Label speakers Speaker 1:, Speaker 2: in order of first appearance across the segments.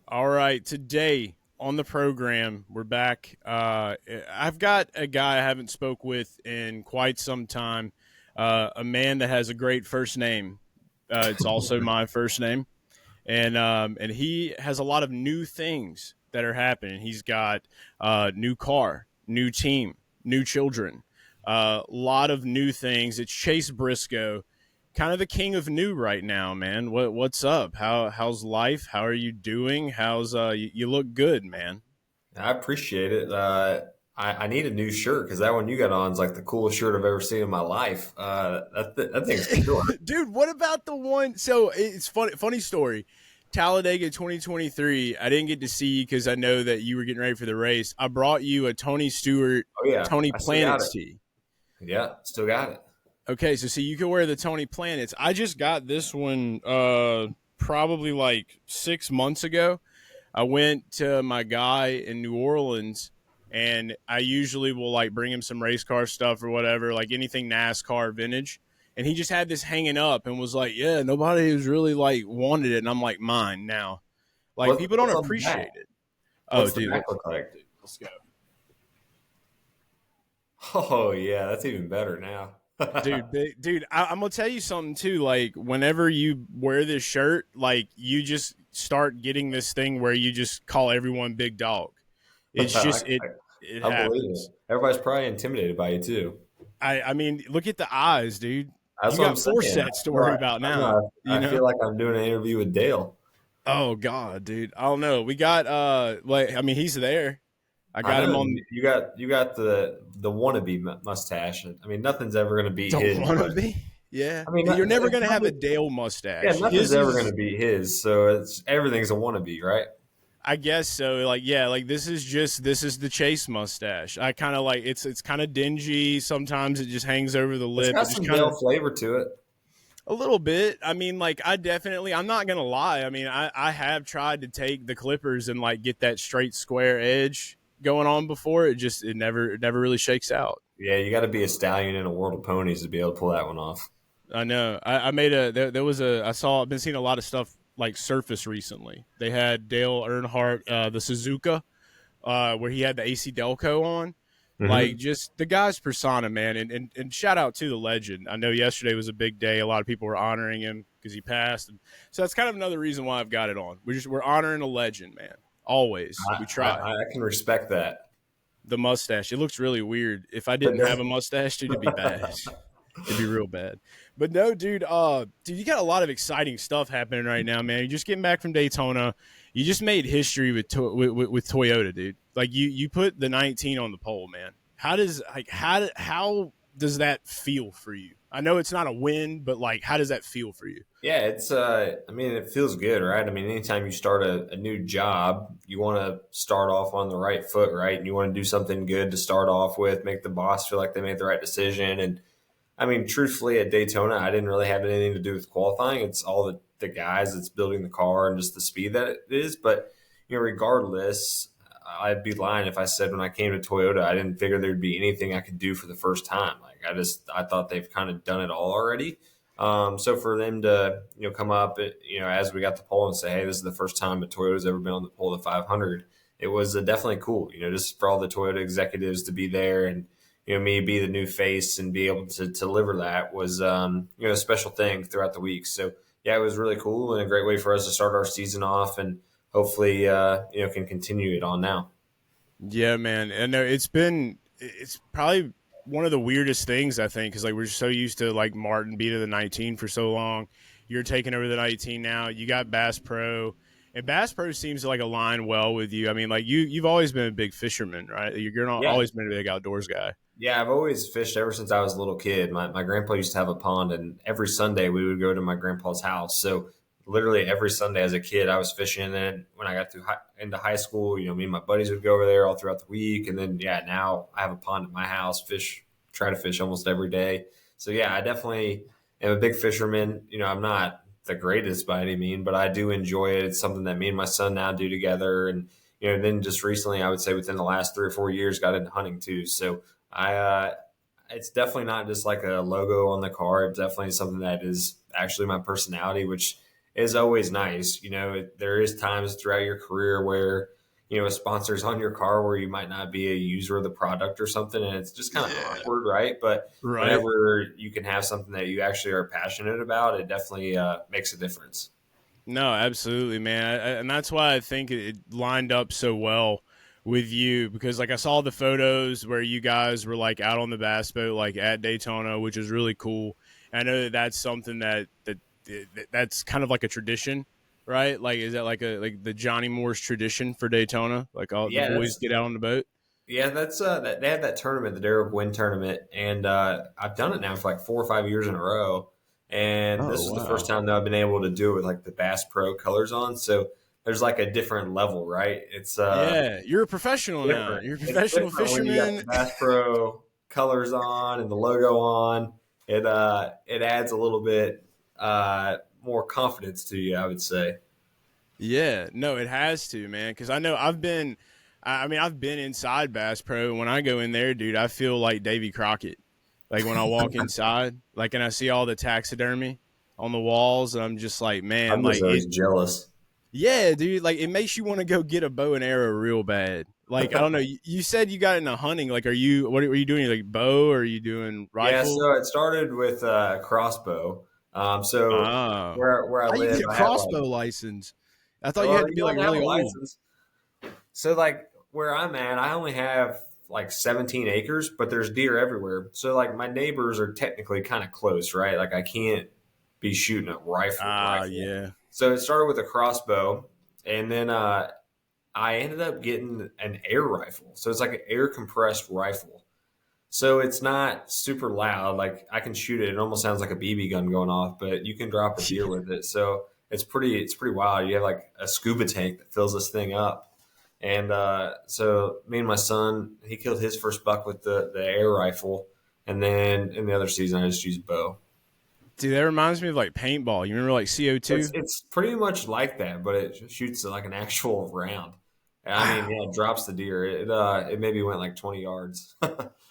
Speaker 1: All right, today on the program, we're back. I've got a guy I haven't spoke with in quite some time, a man that has a great first name. It's also my first name, and he has a lot of new things that are happening. He's got new car, new team, new children, a lot of new things. It's Chase Briscoe, kind of the king of new right now, man. What's up? How's life? How are you doing? How's you look good, man.
Speaker 2: I appreciate it. I need a new shirt because that one you got on is like the coolest shirt I've ever seen in my life. That thing's killer.
Speaker 1: Dude, what about the one? So it's funny story. Talladega 2023. I didn't get to see you because I know that you were getting ready for the race. I brought you a Tony Stewart,
Speaker 2: Oh yeah,
Speaker 1: Tony
Speaker 2: I still got
Speaker 1: Planets
Speaker 2: it.
Speaker 1: tee.
Speaker 2: Yeah, still got it.
Speaker 1: Okay, so see, you can wear the Tony Planets. I just got this one probably like 6 months ago. I went to my guy in New Orleans, and I usually will like bring him some race car stuff or whatever, like anything NASCAR vintage. And he just had this hanging up and was like, "Yeah, nobody was really like wanted it." And I'm like, "Mine now." Like people don't
Speaker 2: What's on the back?
Speaker 1: appreciate it. Oh,
Speaker 2: What's the
Speaker 1: dude,
Speaker 2: back look like?
Speaker 1: let's go.
Speaker 2: Oh yeah, that's even better now.
Speaker 1: I'm gonna tell you something too. Like, whenever you wear this shirt, like you just start getting this thing where you just call everyone big dog. It's
Speaker 2: I,
Speaker 1: just it
Speaker 2: I believe it.
Speaker 1: happens.
Speaker 2: Everybody's probably intimidated by you too.
Speaker 1: I mean, look at the eyes, dude.
Speaker 2: That's
Speaker 1: You
Speaker 2: what I'm
Speaker 1: got four
Speaker 2: saying.
Speaker 1: sets to worry about
Speaker 2: I
Speaker 1: now.
Speaker 2: know.
Speaker 1: You
Speaker 2: I
Speaker 1: know.
Speaker 2: feel like I'm doing an interview with Dale.
Speaker 1: Oh God, dude. I don't know. We got like I mean, he's there. I
Speaker 2: I
Speaker 1: got him
Speaker 2: know
Speaker 1: on
Speaker 2: you got the wannabe mustache. I mean, nothing's ever going to beat
Speaker 1: don't
Speaker 2: his.
Speaker 1: want to
Speaker 2: But
Speaker 1: be. Yeah,
Speaker 2: I mean,
Speaker 1: you're never gonna have a
Speaker 2: nothing,
Speaker 1: Dale
Speaker 2: yeah,
Speaker 1: mustache.
Speaker 2: nothing's
Speaker 1: His
Speaker 2: ever going to
Speaker 1: is
Speaker 2: beat his. So it's everything's a wannabe, right?
Speaker 1: I guess so. Like, yeah, like this is the Chase mustache. I kind of like it's kind of dingy. Sometimes it just hangs over the
Speaker 2: It's
Speaker 1: lip.
Speaker 2: got
Speaker 1: It just
Speaker 2: some
Speaker 1: kind
Speaker 2: Dale
Speaker 1: of
Speaker 2: flavor to it.
Speaker 1: a little bit. I mean, like I'm not gonna lie. I mean, I have tried to take the clippers and like get that straight square edge going on before. It never really shakes out.
Speaker 2: Yeah, you got to be a stallion in a world of ponies to be able to pull that one off.
Speaker 1: I know. I made a there was a I saw I've been seeing a lot of stuff like surface recently. They had Dale Earnhardt, the Suzuka, where he had the AC Delco on. Like
Speaker 2: Hmm.
Speaker 1: just the guy's persona, man, and shout out to the legend. I know yesterday was a big day. A lot of people were honoring him because he passed, and so that's kind of another reason why I've got it on. We're honoring a legend, man. Always, we try.
Speaker 2: I can respect that.
Speaker 1: The mustache, it looks really weird. If I
Speaker 2: But
Speaker 1: didn't have a
Speaker 2: no,
Speaker 1: mustache, dude, it'd be bad. It'd be real bad. But no, dude, you got a lot of exciting stuff happening right now, man. You're just getting back from Daytona. You just made history with Toyota, dude. Like you put the 19 on the pole, man. How does that feel for you? I know it's not a win, but like how does that feel for you?
Speaker 2: yeah, it's I mean, it feels good, right? I mean, anytime you start a new job, you want to start off on the right foot, right? And you want to do something good to start off with, make the boss feel like they made the right decision. And I mean, truthfully, at Daytona, I didn't really have anything to do with qualifying. It's all the guys that's building the car and just the speed that it is. But regardless, I'd be lying if I said when I came to Toyota, I didn't figure there'd be anything I could do for the first time. Like I thought they've kind of done it all already. So for them to come up, as we got the pole and say, hey, this is the first time that Toyota's ever been on the pole of the 500. It was definitely cool. Just for all the Toyota executives to be there and me be the new face and be able to deliver that was a special thing throughout the week. So yeah, it was really cool and a great way for us to start our season off and hopefully can continue it on now.
Speaker 1: Yeah, man. And no, it's probably one of the weirdest things I think because like we're so used to like Martin being the 19 for so long. You're taking over the 19 now. You got Bass Pro, and Bass Pro seems to like align well with you. I mean, like you've always been a big fisherman, right? You're not
Speaker 2: Yeah,
Speaker 1: always been a big outdoors guy.
Speaker 2: yeah, I've always fished ever since I was a little kid. My grandpa used to have a pond, and every Sunday we would go to my grandpa's house. So literally every Sunday as a kid, I was fishing. And when I got into high school, me and my buddies would go over there all throughout the week. And then yeah, now I have a pond at my house. Try to fish almost every day. So yeah, I definitely am a big fisherman. I'm not the greatest by any mean, but I do enjoy it. It's something that me and my son now do together. And then just recently, I would say within the last 3 or 4 years, got into hunting too. So it's definitely not just like a logo on the car. It's definitely something that is actually my personality, which is always nice. There is times throughout your career where, a sponsor's on your car where you might not be a user of the product or something, and it's just kind of
Speaker 1: Yeah.
Speaker 2: awkward, right? But
Speaker 1: Right.
Speaker 2: whenever you can have something that you actually are passionate about, it definitely makes a difference.
Speaker 1: No, absolutely, man, and that's why I think it lined up so well with you because, like, I saw the photos where you guys were like out on the bass boat, like at Daytona, which is really cool. And I know that that's something that's kind of like a tradition, right? Like, is that like the Johnny Moore's tradition for Daytona? Like, all the
Speaker 2: Yeah,
Speaker 1: boys get out on the boat.
Speaker 2: that's they had that tournament, the Derek Wynn tournament, and I've done it now for like 4 or 5 years in a row. And
Speaker 1: Oh
Speaker 2: this is the first
Speaker 1: wow!
Speaker 2: time that I've been able to do it with like the Bass Pro colors on. So there's like a different level, right? It's
Speaker 1: Yeah, you're a professional now.
Speaker 2: different.
Speaker 1: You're a
Speaker 2: It's
Speaker 1: professional
Speaker 2: different when you got
Speaker 1: fisherman.
Speaker 2: the Bass Pro colors on and the logo on. It adds a little bit more confidence to you, I would say.
Speaker 1: Yeah, no, it has to, man. Because I know I've been, I mean, I've been inside Bass Pro. And when I go in there, dude, I feel like Davy Crockett. Like when I walk inside, like, and I see all the taxidermy on the walls, and I'm just like, man,
Speaker 2: I'm just
Speaker 1: like
Speaker 2: always jealous.
Speaker 1: yeah, dude, like it makes you want to go get a bow and arrow real bad. Like I don't know, you said you got into hunting. Like, what are you doing? Like bow, or are you doing
Speaker 2: Yeah,
Speaker 1: rifle?
Speaker 2: so it started with a crossbow. So
Speaker 1: Ah,
Speaker 2: where I
Speaker 1: how you
Speaker 2: live,
Speaker 1: get a
Speaker 2: I have like,
Speaker 1: crossbow license? I thought you
Speaker 2: well,
Speaker 1: had to
Speaker 2: you
Speaker 1: be
Speaker 2: don't
Speaker 1: like
Speaker 2: have to have
Speaker 1: really
Speaker 2: a
Speaker 1: old.
Speaker 2: license. So like where I'm at, I only have like 17 acres, but there's deer everywhere. So like my neighbors are technically kind of close, right? Like I can't be shooting a
Speaker 1: Ah,
Speaker 2: rifle.
Speaker 1: yeah.
Speaker 2: So it started with a crossbow, and then I ended up getting an air rifle. So it's like an air compressed rifle. So it's not super loud. Like I can shoot it. It almost sounds like a BB gun going off, but you can drop a deer with it. So it's pretty wild. You have like a scuba tank that fills this thing up. And so me and my son, he killed his first buck with the air rifle, and then in the other season, I just used bow.
Speaker 1: Dude, that reminds me of like paintball. You remember like
Speaker 2: It's
Speaker 1: CO2?
Speaker 2: it's pretty much like that, but it shoots like an actual round. I mean,
Speaker 1: Wow.
Speaker 2: yeah, it drops the deer. It maybe went like 20 yards.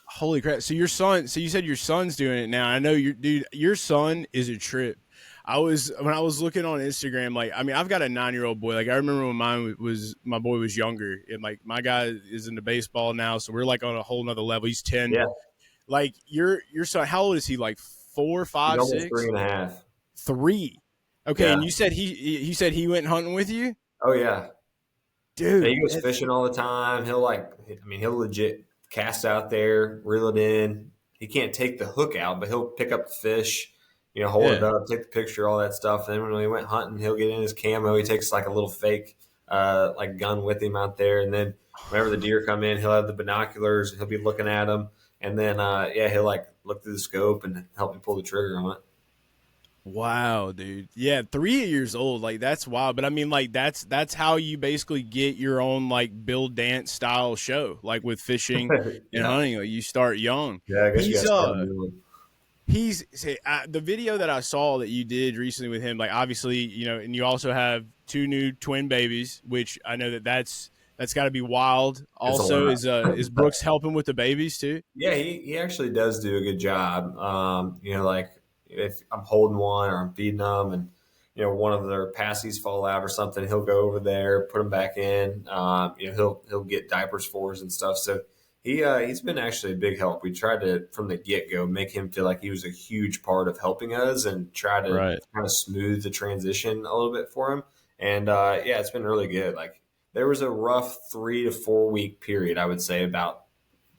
Speaker 1: Holy crap. So you said your son's doing it now. I know your son is a trip. When I was looking on Instagram, like, I mean, I've got a 9-year-old boy. Like, I remember when my boy was younger, and like my guy is into baseball now. So we're like on a whole nother level. He's 10.
Speaker 2: Yeah,
Speaker 1: Like your son, how old is he? Like four,
Speaker 2: he's
Speaker 1: five,
Speaker 2: almost three
Speaker 1: six,
Speaker 2: and a half.
Speaker 1: 3. Okay.
Speaker 2: Yeah.
Speaker 1: And you said he went hunting with you,
Speaker 2: Oh yeah. Yeah, he
Speaker 1: dude.
Speaker 2: goes fishing all the time. He'll legit cast out there, reel it in. He can't take the hook out, but he'll pick up the fish, hold it
Speaker 1: Yeah.
Speaker 2: up, take the picture, all that stuff. And then when he went hunting, he'll get in his camo. He takes like a little fake like gun with him out there. And then whenever the deer come in, he'll have the binoculars. He'll be looking at them. And then yeah, he'll like look through the scope and help me pull the trigger on it.
Speaker 1: Wow, dude. Yeah, 3 years old. Like that's wild. But I mean, like that's how you basically get your own like Bill Dance style show, like with fishing and
Speaker 2: Yeah,
Speaker 1: hunting. Like you start young.
Speaker 2: yeah. I guess you got
Speaker 1: He's
Speaker 2: to start a new one.
Speaker 1: the video that I saw that you did recently with him. Like obviously, and you also have 2 new twin babies, which I know that's got to be wild.
Speaker 2: It's a
Speaker 1: Also,
Speaker 2: lot.
Speaker 1: is Brooks helping with the babies too?
Speaker 2: Yeah, he actually does do a good job. Like if I'm holding one or I'm feeding them, and one of their passies fall out or something, he'll go over there, put them back in. He'll get diapers for us and stuff. So he's been actually a big help. We tried to from the get go make him feel like he was a huge part of helping us and try to
Speaker 1: Right.
Speaker 2: kind of smooth the transition a little bit for him. And yeah, it's been really good. Like there was a rough 3 to 4 week period, I would say, about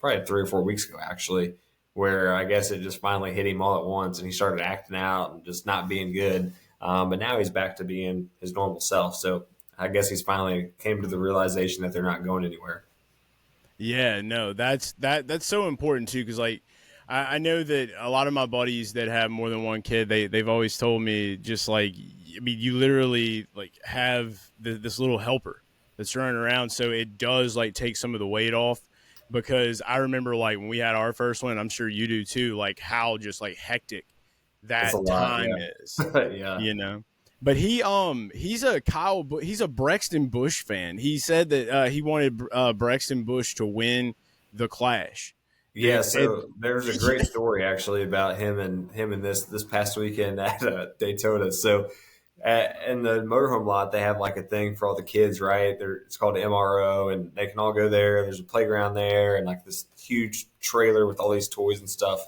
Speaker 2: probably 3 or 4 weeks ago, actually, where I guess it just finally hit him all at once and he started acting out and just not being good. But now he's back to being his normal self. So I guess he's finally came to the realization that they're not going anywhere.
Speaker 1: Yeah, no, that's so important too, because like I know that a lot of my buddies that have more than one kid, they've always told me just like I mean you literally like have this little helper that's running around, so it does like take some of the weight off. Because I remember like when we had our first one, I'm sure you do too, like how just like hectic
Speaker 2: It's a
Speaker 1: that
Speaker 2: lot.
Speaker 1: time is,
Speaker 2: Yeah. Yeah.
Speaker 1: you know. But he's a Brexton Bush fan. He said that he wanted Brexton Bush to win the Clash.
Speaker 2: Yeah,
Speaker 1: Dude,
Speaker 2: so there's a great story actually about him and this past weekend at Daytona. So In the motorhome lot, they have like a thing for all the kids, right? It's called MRO, and they can all go there. There's a playground there, and like this huge trailer with all these toys and stuff.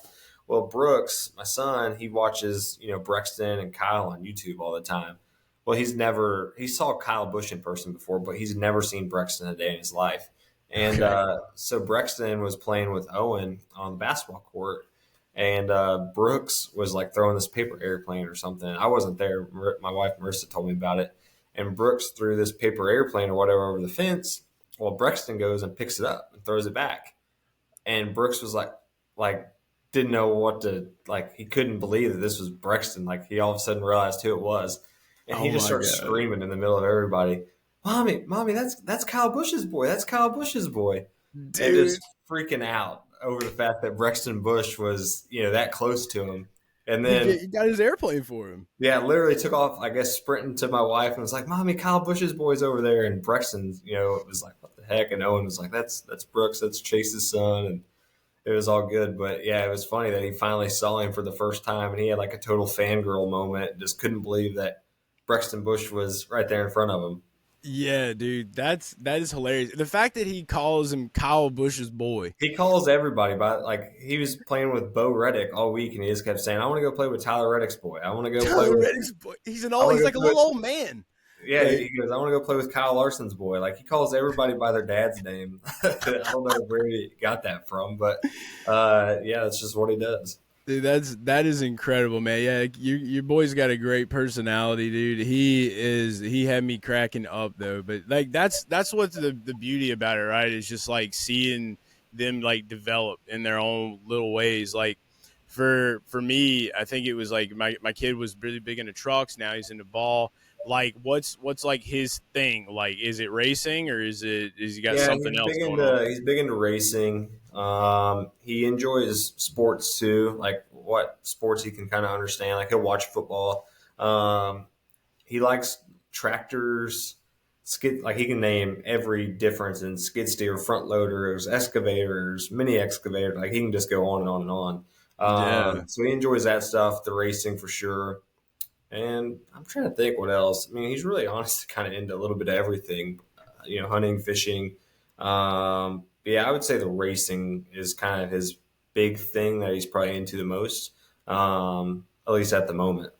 Speaker 2: Well, Brooks, my son, he watches Brexton and Kyle on YouTube all the time. Well, he saw Kyle Busch in person before, but he's never seen Brexton a day in his life. And
Speaker 1: Okay.
Speaker 2: so Brexton was playing with Owen on the basketball court, and Brooks was like throwing this paper airplane or something. I wasn't there. My wife Marissa told me about it. And Brooks threw this paper airplane or whatever over the fence. Well, Brexton goes and picks it up and throws it back. And Brooks was like didn't know what to like. He couldn't believe that this was Brexton. Like he all of a sudden realized who it was, and he
Speaker 1: Oh
Speaker 2: just
Speaker 1: my
Speaker 2: starts
Speaker 1: god,
Speaker 2: screaming in the middle of everybody, "Mommy, that's Kyle Busch's boy. That's Kyle Busch's boy." And
Speaker 1: dude!
Speaker 2: just freaking out over the fact that Brexton Busch was, that close to him. And then,
Speaker 1: He got his airplane for him.
Speaker 2: yeah, literally took off, I guess, sprinting to my wife and was like, "Mommy, Kyle Busch's boy's over there." And Brexton, was like, "What the heck?" And Owen was like, "That's Brooks. That's Chase's son." And it was all good. But yeah, it was funny that he finally saw him for the first time, and he had like a total fangirl moment. Just couldn't believe that Brexton Busch was right there in front of him.
Speaker 1: Yeah, dude, that is hilarious. The fact that he calls him Kyle Busch's boy.
Speaker 2: He calls everybody by like he was playing with Bo Reddick all week, and he just kept saying, "I want to go play with Tyler Reddick's boy. I want to go play
Speaker 1: Tyler
Speaker 2: with.
Speaker 1: Reddick's boy.
Speaker 2: I want
Speaker 1: He's
Speaker 2: to
Speaker 1: like
Speaker 2: go
Speaker 1: a
Speaker 2: play."
Speaker 1: little old man.
Speaker 2: Yeah,
Speaker 1: Like,
Speaker 2: he goes, "I want to go play with Kyle Larson's boy." Like he calls everybody by their dad's name. I don't know where he got that from, but yeah, that's just what he does.
Speaker 1: dude, that is incredible, man. Yeah, your boy's got a great personality, dude. He had me cracking up though. But like that's what's the beauty about it, right? It's just like seeing them like develop in their own little ways. Like for me, I think it was like my kid was really big into trucks. Now he's into ball. Like what's like his thing? Like is it racing or is he got
Speaker 2: Yeah,
Speaker 1: something else going on?
Speaker 2: he's big into racing. He enjoys sports too, like what sports he can kind of understand. Like he'll watch football. Um, he likes tractors, skid. Like he can name every difference in skid steer, front loaders, excavators, mini excavator. Like he can just go on and on and on.
Speaker 1: Yeah.
Speaker 2: So he enjoys that stuff, the racing for sure. And I'm trying to think what else. I mean, he's really honestly kind of into a little bit of everything, hunting, fishing. But yeah, I would say the racing is kind of his big thing that he's probably into the most, at least at the moment.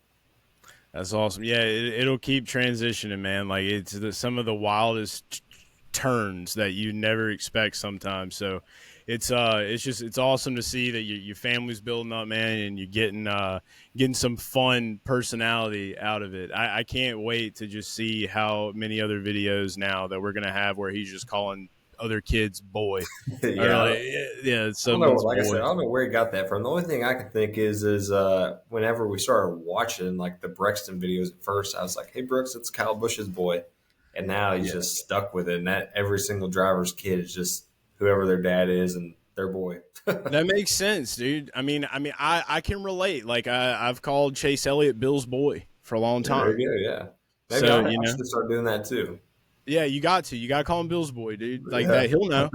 Speaker 1: That's awesome. Yeah, it'll keep transitioning, man. Like some of the wildest turns that you never expect sometimes. So it's awesome to see that your family's building up, man, and you're getting some fun personality out of it. I can't wait to just see how many other videos now that we're gonna have where he's just calling other kids boy or
Speaker 2: Yeah,
Speaker 1: like yeah,
Speaker 2: I don't know.
Speaker 1: someone's
Speaker 2: Like I said,
Speaker 1: boy.
Speaker 2: I don't know where he got that from. The only thing I can think is whenever we started watching like the Brexton videos at first, I was like, "Hey Brooks, it's Kyle Busch's boy," and now he's
Speaker 1: Yeah.
Speaker 2: just stuck with it. And that every single driver's kid is just whoever their dad is and their boy.
Speaker 1: That makes sense, dude. I can relate. Like I've called Chase Elliott Bill's boy for a long
Speaker 2: Yeah, there
Speaker 1: time.
Speaker 2: you go. Yeah, maybe
Speaker 1: So,
Speaker 2: I should start doing that too.
Speaker 1: yeah, you got to call him Bill's boy, dude. Like
Speaker 2: Yeah,
Speaker 1: that, he'll know.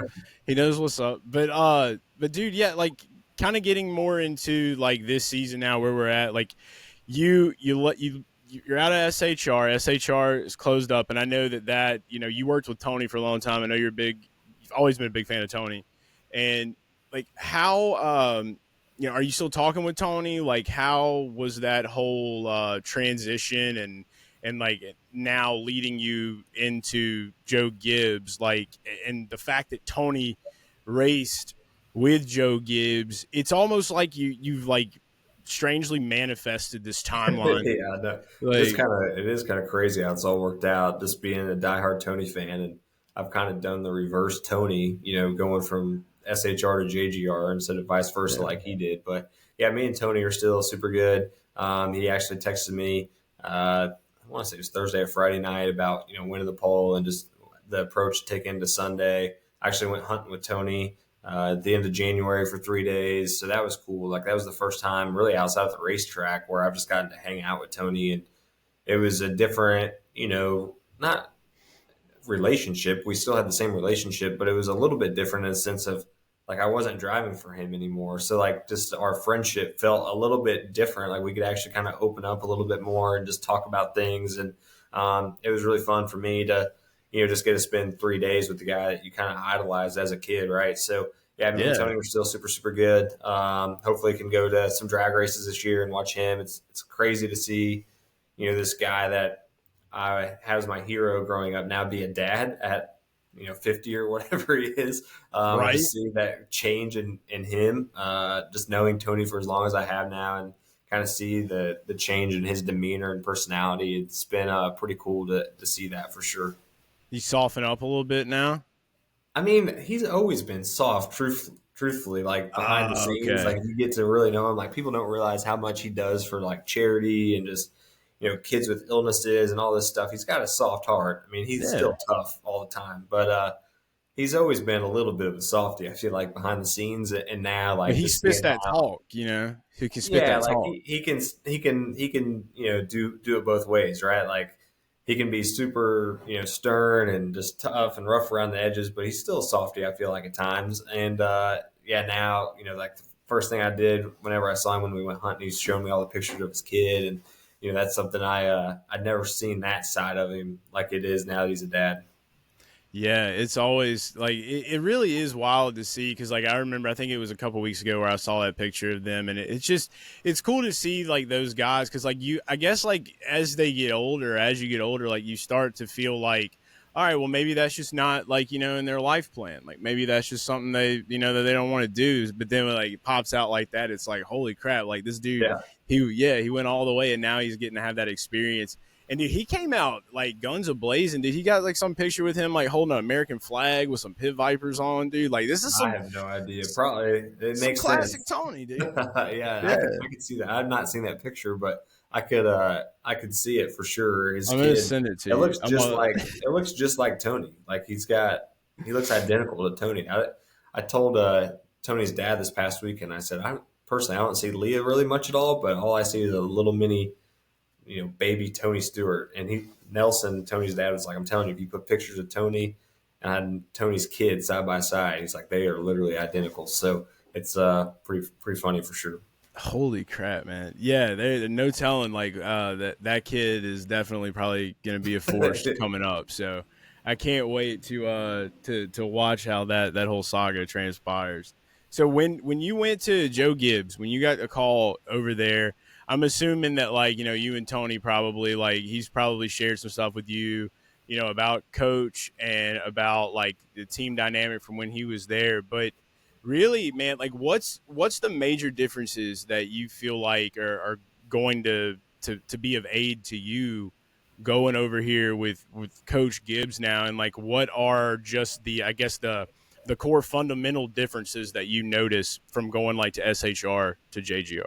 Speaker 1: He knows what's up. But dude, yeah, like kind of getting more into like this season now where we're at. Like you're out of SHR. SHR is closed up, and I know that you worked with Tony for a long time. I know you've always been a big fan of Tony, and like how are you still talking with Tony? Like how was that whole transition and like now leading you into Joe Gibbs, like, and the fact that Tony raced with Joe Gibbs, it's almost like you've like strangely manifested this timeline.
Speaker 2: yeah. No,
Speaker 1: Like,
Speaker 2: it is kind of crazy how it's all worked out. Just being a diehard Tony fan, and I've kind of done the reverse Tony. Going from SHR to JGR instead of vice versa
Speaker 1: yeah,
Speaker 2: like he did. But yeah, me and Tony are still super good. He actually texted me. I want to say it was Thursday or Friday night about winning the pole and just the approach taken to Sunday. I actually went hunting with Tony at the end of January for 3 days. So that was cool. Like that was the first time really outside of the racetrack where I've just gotten to hang out with Tony. And it was a different, not relationship. We still had the same relationship, but it was a little bit different in the sense of like I wasn't driving for him anymore. So like just our friendship felt a little bit different. Like we could actually kind of open up a little bit more and just talk about things. And it was really fun for me to, just get to spend 3 days with the guy that you kind of idolized as a kid, right? So yeah, me and
Speaker 1: Yeah.
Speaker 2: Tony were still super, super good. Hopefully can go to some drag races this year and watch him. It's crazy to see, this guy that I was my hero growing up now be a dad at 50 or whatever he is, and
Speaker 1: Right.
Speaker 2: just see that change in him, just knowing Tony for as long as I have now, and kind of see the change in his demeanor and personality. It's been pretty cool to see that for sure.
Speaker 1: You soften up a little bit now?
Speaker 2: I mean, he's always been soft, truthfully, like behind the scenes.
Speaker 1: Okay.
Speaker 2: Like you get to really know him. Like people don't realize how much he does for like charity and just kids with illnesses and all this stuff. He's got a soft heart. I mean, he's
Speaker 1: Yeah.
Speaker 2: still tough all the time, but he's always been a little bit of a softie. I feel like behind the scenes, and now
Speaker 1: But
Speaker 2: like
Speaker 1: he
Speaker 2: just
Speaker 1: spits
Speaker 2: seeing
Speaker 1: that
Speaker 2: how,
Speaker 1: talk, who can spit
Speaker 2: yeah,
Speaker 1: that
Speaker 2: like
Speaker 1: talk.
Speaker 2: he can do it both ways, right? Like he can be super stern and just tough and rough around the edges, but he's still a softy. I feel like at times, and yeah, now like the first thing I did whenever I saw him when we went hunting, he's showing me all the pictures of his kid, and that's something I'd never seen that side of him like it is now that he's a dad.
Speaker 1: Yeah, it's always like it really is wild to see because like I remember I think it was a couple weeks ago where I saw that picture of them and it's just it's cool to see like those guys because like you I guess like as you get older like you start to feel like all right well maybe that's just not like in their life plan like maybe that's just something they that they don't want to do but then when like it pops out like that it's like holy crap like this dude
Speaker 2: Yeah,
Speaker 1: he went all the way and now he's getting to have that experience. And dude, he came out like guns a blazing. Dude, he got like some picture with him like holding an American flag with some pit vipers on. Dude, like this is
Speaker 2: I have no idea. Probably it
Speaker 1: some
Speaker 2: makes
Speaker 1: classic
Speaker 2: sense.
Speaker 1: Tony, dude.
Speaker 2: Yeah,
Speaker 1: Yeah,
Speaker 2: I could see that. I've not seen that picture, but I could see it for sure. His
Speaker 1: I'm gonna
Speaker 2: kid,
Speaker 1: send it to
Speaker 2: it
Speaker 1: you.
Speaker 2: looks just like Tony. Like he looks identical to Tony. I told Tony's dad this past weekend. I said I don't see Leah really much at all, but all I see is a little mini baby Tony Stewart. And Nelson, Tony's dad, was like, I'm telling you, if you put pictures of Tony and Tony's kid side by side, he's like, they are literally identical. So it's pretty funny for sure.
Speaker 1: Holy crap, man! Yeah, there no telling. Like that kid is definitely probably gonna be a force coming up. So I can't wait to watch how that whole saga transpires. So when you went to Joe Gibbs, when you got a call over there, I'm assuming that like you and Tony probably like he's probably shared some stuff with you, about coach and about like the team dynamic from when he was there, but really, man, like what's the major differences that you feel like are going to be of aid to you going over here with Coach Gibbs now, and like what are just the I guess the core fundamental differences that you notice from going like to SHR to JGR?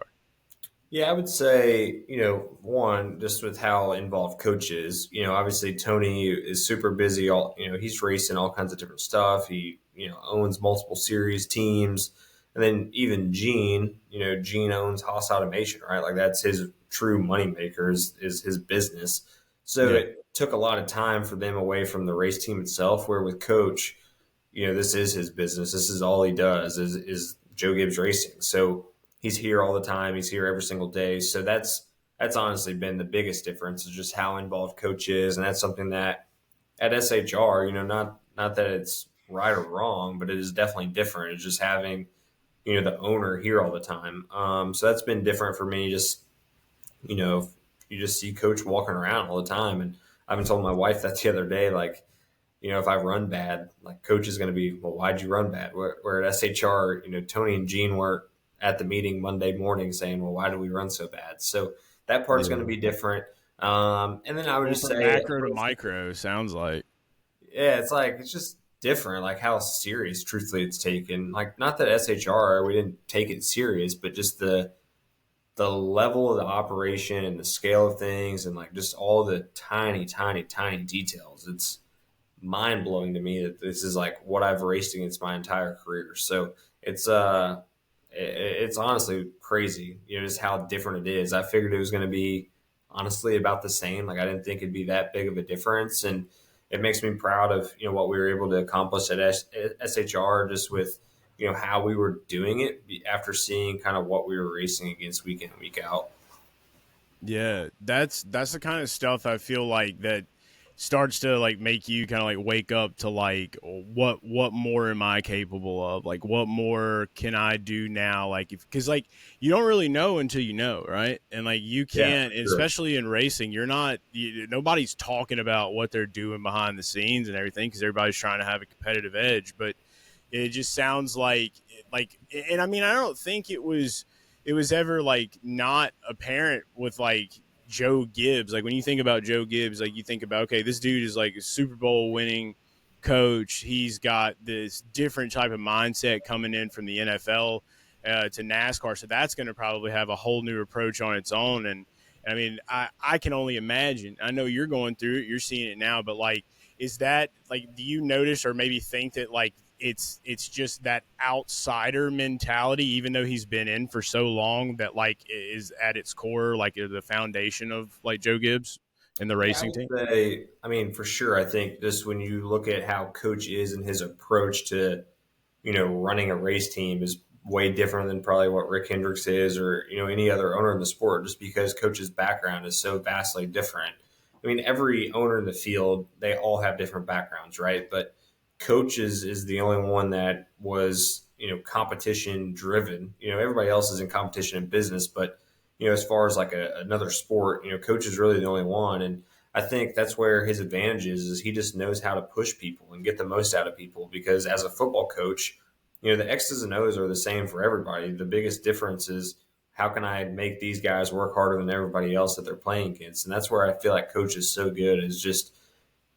Speaker 2: Yeah, I would say, one, just with how involved coach is, obviously Tony is super busy. He's racing all kinds of different stuff. He, owns multiple series teams. And then even Gene owns Haas Automation, right? Like that's his true moneymaker is his business. So
Speaker 1: Yeah,
Speaker 2: it took a lot of time for them away from the race team itself, where with coach, this is his business. This is all he does is Joe Gibbs Racing. So he's here all the time. He's here every single day. So that's honestly been the biggest difference is just how involved coach is, and that's something that at SHR, not that it's right or wrong, but it is definitely different. It's just having the owner here all the time. So that's been different for me. Just you just see coach walking around all the time, and I even told my wife that the other day, like if I run bad, like coach is going to be, well, why'd you run bad? Where at SHR, Tony and Gene were at the meeting Monday morning saying, well, why do we run so bad? So that part's going to
Speaker 1: yeah.
Speaker 2: be different. And then I would
Speaker 1: Going
Speaker 2: just
Speaker 1: from
Speaker 2: say,
Speaker 1: macro to micro sounds like.
Speaker 2: yeah, it's just different, like how serious, truthfully, it's taken. Like not that SHR, we didn't take it serious, but just the level of the operation and the scale of things and like just all the tiny, tiny, tiny details. It's mind blowing to me that this is like what I've raced against my entire career. So it's honestly crazy, just how different it is. I figured it was going to be honestly about the same. Like I didn't think it'd be that big of a difference, and it makes me proud of what we were able to accomplish at SHR just with how we were doing it after seeing kind of what we were racing against week in and week out.
Speaker 1: Yeah, that's the kind of stuff I feel like that starts to like make you kind of like wake up to like what more am I capable of? Like what more can I do now? Like if cuz like you don't really know until you know, right? And like you
Speaker 2: Yeah,
Speaker 1: can't,
Speaker 2: for sure.
Speaker 1: especially in racing, nobody's talking about what they're doing behind the scenes and everything cuz everybody's trying to have a competitive edge, but it just sounds like, and I mean, I don't think it was ever like not apparent with like Joe Gibbs. Like when you think about Joe Gibbs, like you think about, okay, this dude is like a Super Bowl winning coach. He's got this different type of mindset coming in from the NFL to NASCAR, so that's going to probably have a whole new approach on its own. And I mean, I can only imagine. I know you're going through it, you're seeing it now, but like, is that like, do you notice or maybe think that like it's just that outsider mentality, even though he's been in for so long, that like is at its core like the foundation of like Joe Gibbs and the
Speaker 2: Yeah, I
Speaker 1: racing team?
Speaker 2: would say, I mean, for sure. I think just when you look at how Coach is and his approach to running a race team is way different than probably what Rick Hendricks is or, any other owner in the sport, just because Coach's background is so vastly different. I mean, every owner in the field, they all have different backgrounds, right? But Coach is the only one that was, competition driven. Everybody else is in competition in business, but, as far as like another sport, Coach is really the only one. And I think that's where his advantage is he just knows how to push people and get the most out of people. Because as a football coach, the X's and O's are the same for everybody. The biggest difference is how can I make these guys work harder than everybody else that they're playing against? And that's where I feel like Coach is so good is just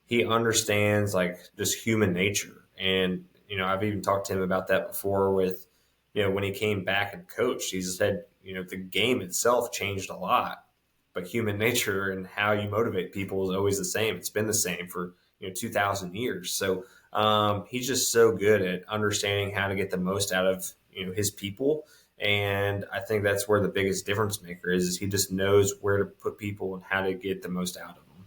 Speaker 2: he understands like just human nature. And, I've even talked to him about that before with, when he came back and coached, he said, the game itself changed a lot, but human nature and how you motivate people is always the same. It's been the same for, 2000 years. So he's just so good at understanding how to get the most out of, his people. And I think that's where the biggest difference maker is he just knows where to put people and how to get the most out of them.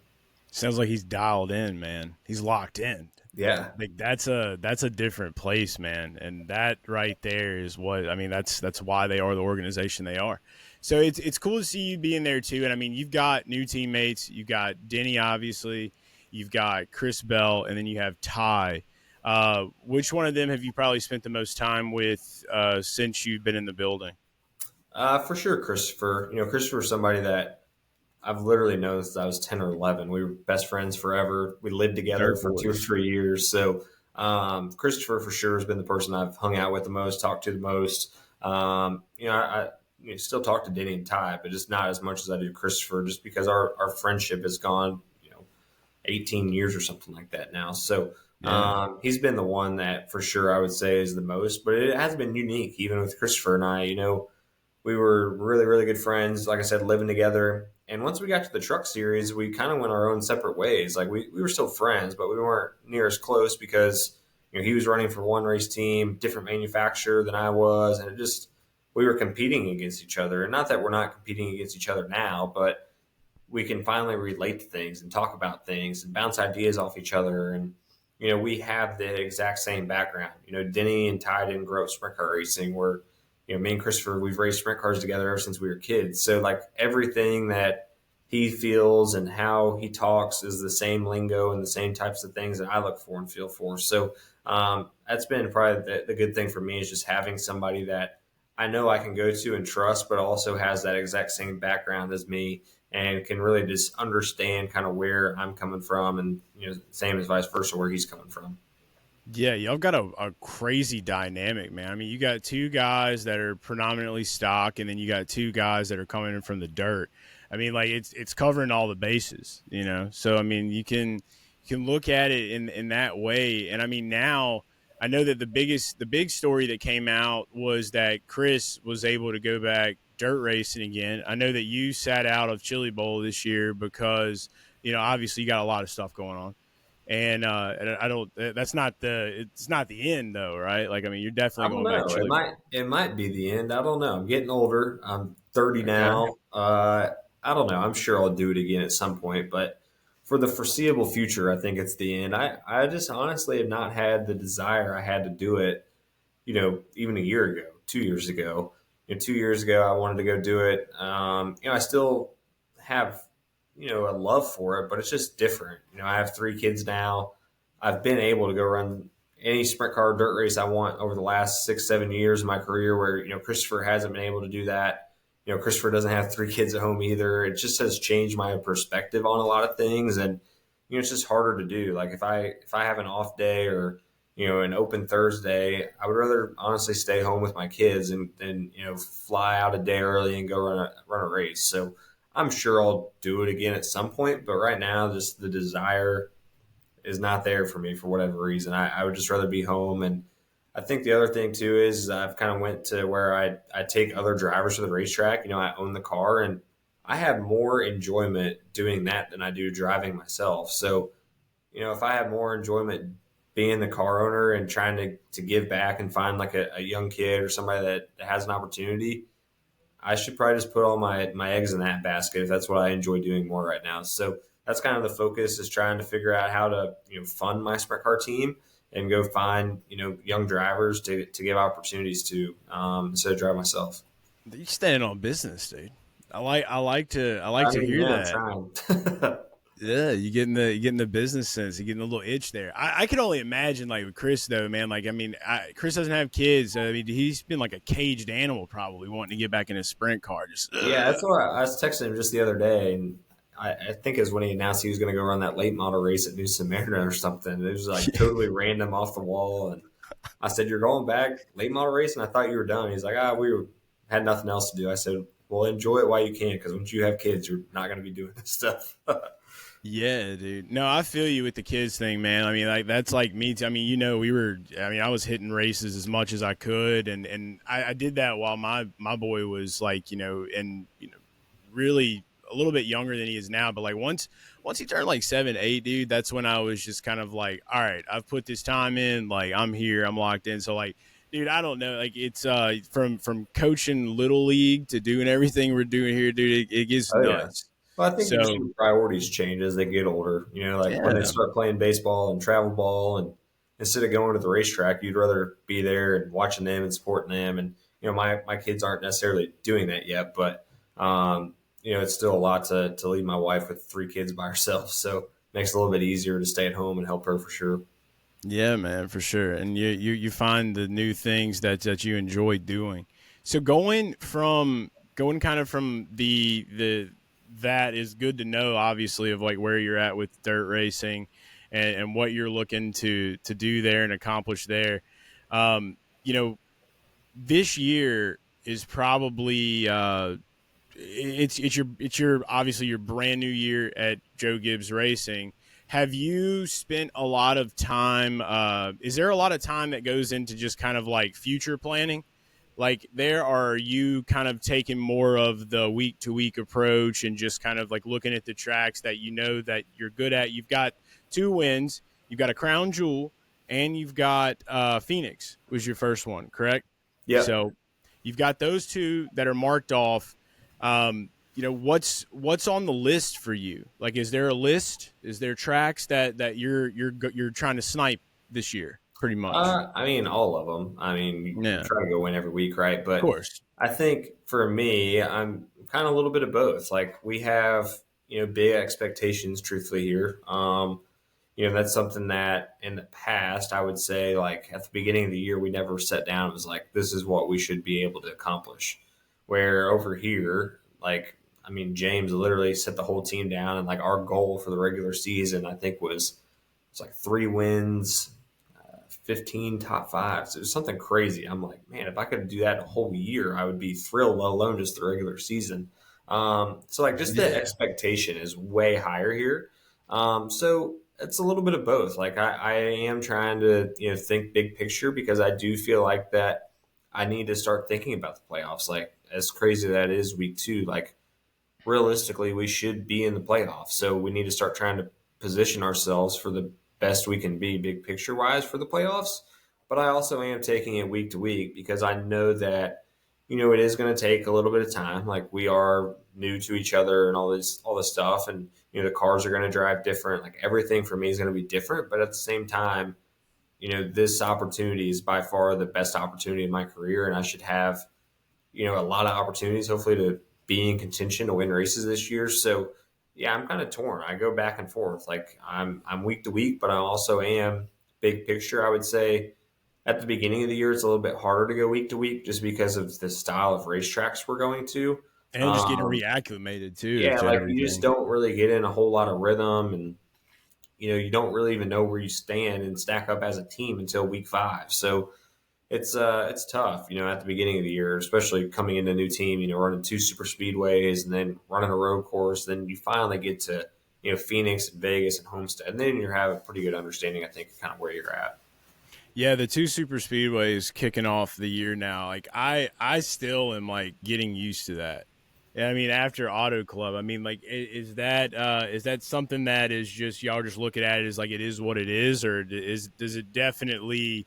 Speaker 1: Sounds like he's dialed in, man. He's locked in.
Speaker 2: Yeah.
Speaker 1: Like that's a different place, man. And that right there is what I mean. That's why they are the organization they are. So it's cool to see you being there too. And I mean, you've got new teammates. You've got Denny, obviously. You've got Chris Bell, and then you have Ty. Which one of them have you probably spent the most time with since you've been in the building?
Speaker 2: For sure, Christopher. Christopher's somebody that I've literally known since I was 10 or 11. We were best friends forever. We lived together
Speaker 1: Dirt
Speaker 2: for 2 or 3 years. So, Christopher for sure has been the person I've hung out with the most, talked to the most. I still talk to Denny and Ty, but just not as much as I do Christopher, just because our friendship has gone, 18 years or something like that now. So,
Speaker 1: Yeah.
Speaker 2: he's been the one that for sure I would say is the most, but it has been unique, even with Christopher and I. We were really, really good friends, like I said, living together. And once we got to the truck series, we kind of went our own separate ways. Like we were still friends, but we weren't near as close because, he was running for one race team, different manufacturer than I was. And we were competing against each other. And not that we're not competing against each other now, but we can finally relate to things and talk about things and bounce ideas off each other. And, we have the exact same background. Denny and Ty didn't grow up sprint car racing. Me and Christopher, we've raced sprint cars together ever since we were kids. So like everything that he feels and how he talks is the same lingo and the same types of things that I look for and feel for. So that's been probably the good thing for me is just having somebody that I know I can go to and trust, but also has that exact same background as me and can really just understand kind of where I'm coming from and, same as vice versa, where he's coming from.
Speaker 1: Yeah, y'all got a crazy dynamic, man. I mean, you got two guys that are predominantly stock, and then you got two guys that are coming in from the dirt. I mean, like it's covering all the bases, you know. So I mean, you can look at it in that way. And I mean, now I know that the big story that came out was that Chris was able to go back dirt racing again. I know that you sat out of Chili Bowl this year because obviously you got a lot of stuff going on. And I don't. That's not the. It's not the end, though, right? Like, I mean, you're
Speaker 2: I
Speaker 1: definitely
Speaker 2: don't
Speaker 1: going back
Speaker 2: know. It
Speaker 1: chili bowl.
Speaker 2: might be the end. I don't know. I'm getting older. I'm 30
Speaker 1: Okay.
Speaker 2: now. I don't know. I'm sure I'll do it again at some point, but for the foreseeable future, I think it's the end. I just honestly have not had the desire I had to do it even a year ago, 2 years ago. 2 years ago, I wanted to go do it. I still have, a love for it, but it's just different. I have 3 kids now. I've been able to go run any sprint car dirt race I want over the last 6, 7 years of my career where, Christopher hasn't been able to do that. Christopher doesn't have 3 kids at home either. It just has changed my perspective on a lot of things. And, it's just harder to do. Like if I have an off day or, an open Thursday, I would rather honestly stay home with my kids and then, fly out a day early and go run a race. So I'm sure I'll do it again at some point, but right now, just the desire is not there for me for whatever reason. I would just rather be home. And I think the other thing too is I've kind of went to where I take other drivers to the racetrack. I own the car and I have more enjoyment doing that than I do driving myself. So, if I have more enjoyment being the car owner and trying to give back and find like a young kid or somebody that has an opportunity, I should probably just put all my eggs in that basket if that's what I enjoy doing more right now. So that's kind of the focus, is trying to figure out how to fund my sprint car team and go find young drivers to give opportunities to, instead of drive myself.
Speaker 1: You standing on business, dude. I like to hear
Speaker 2: Yeah, I'm
Speaker 1: that.
Speaker 2: trying.
Speaker 1: Yeah, you getting the business sense. You getting a little itch there. I can only imagine, like, with Chris though, man. Like, I mean, Chris doesn't have kids. I mean, he's been like a caged animal, probably wanting to get back in his sprint car. Just
Speaker 2: Yeah, that's what I was texting him just the other day, and I think it was when he announced he was going to go run that late model race at New Smyrna or something. It was like totally random off the wall, and I said, "You're going back late model race?" And I thought you were done. He's like, had nothing else to do." I said, "Well, enjoy it while you can, because once you have kids, you're not going to be doing this stuff."
Speaker 1: Yeah, dude. No, I feel you with the kids thing, man. I mean, like, that's like me too. I mean, I was hitting races as much as I could, and I did that while my boy was like, and really a little bit younger than he is now. But like once he turned like 7, 8, dude, that's when I was just kind of like, all right, I've put this time in, like, I'm here, I'm locked in. So like, dude, I don't know, like, it's from coaching little league to doing everything we're doing here, dude. It gets
Speaker 2: Oh yeah.
Speaker 1: nuts.
Speaker 2: Well, I think your
Speaker 1: So
Speaker 2: priorities change as they get older. Like when they
Speaker 1: yeah.
Speaker 2: start playing baseball and travel ball, and instead of going to the racetrack, you'd rather be there and watching them and supporting them. And my kids aren't necessarily doing that yet, but it's still a lot to leave my wife with 3 kids by herself. So it makes it a little bit easier to stay at home and help her for sure.
Speaker 1: Yeah, man, for sure. And you find the new things that you enjoy doing. So going kind of from the that is good to know, obviously, of like where you're at with dirt racing and what you're looking to do there and accomplish there. Um, you know, this year is probably it's your obviously your brand new year at Joe Gibbs Racing. Have you spent a lot of time? Is there a lot of time that goes into just kind of like future planning? Like, there, are you kind of taking more of the week to week approach and just kind of like looking at the tracks that that you're good at? You've got 2 wins, you've got a crown jewel, and you've got Phoenix was your first one, correct?
Speaker 2: Yep.
Speaker 1: So you've got those two that are marked off. What's on the list for you? Like, is there a list? Is there tracks that you're trying to snipe this year? Pretty much.
Speaker 2: I mean, all of them. I mean, you
Speaker 1: Yeah, of
Speaker 2: try to go win every week, right? But
Speaker 1: course.
Speaker 2: I think for me, I'm kind of a little bit of both. Like we have, big expectations, truthfully here. That's something that in the past, I would say, like at the beginning of the year, we never sat down and was like, this is what we should be able to accomplish. Where over here, like, I mean, James literally set the whole team down, and like our goal for the regular season, I think it's like 3 wins, 15 top fives. It was something crazy. I'm like, man, if I could do that a whole year, I would be thrilled, let alone just the regular season. So like just the
Speaker 1: Yeah.
Speaker 2: expectation is way higher here. So it's a little bit of both. Like I am trying to, think big picture, because I do feel like that I need to start thinking about the playoffs. Like as crazy that is week 2, like realistically, we should be in the playoffs. So we need to start trying to position ourselves for the best we can be, big picture wise, for the playoffs. But I also am taking it week to week, because I know that, it is going to take a little bit of time. Like we are new to each other and all this stuff. And, the cars are going to drive different. Like everything for me is going to be different. But at the same time, this opportunity is by far the best opportunity in my career, and I should have, a lot of opportunities, hopefully, to be in contention to win races this year. So, yeah, I'm kind of torn. I go back and forth. Like I'm week to week, but I also am big picture. I would say at the beginning of the year, it's a little bit harder to go week to week just because of the style of racetracks we're going to.
Speaker 1: And just getting
Speaker 2: Um,
Speaker 1: reacclimated too
Speaker 2: yeah,
Speaker 1: to
Speaker 2: like you just
Speaker 1: everything.
Speaker 2: don't really get in a whole lot of rhythm, and you don't really even know where you stand and stack up as a team until week 5. So it's tough, at the beginning of the year, especially coming into a new team, running 2 super speedways and then running a road course. Then you finally get to, Phoenix and Vegas and Homestead. And then you have a pretty good understanding, I think, of kind of where you're at.
Speaker 1: Yeah, the 2 super speedways kicking off the year now. Like I still am like getting used to that. Yeah, I mean, after Auto Club, I mean, like, is that something that is just y'all just looking at it as like it is what it is, or does it definitely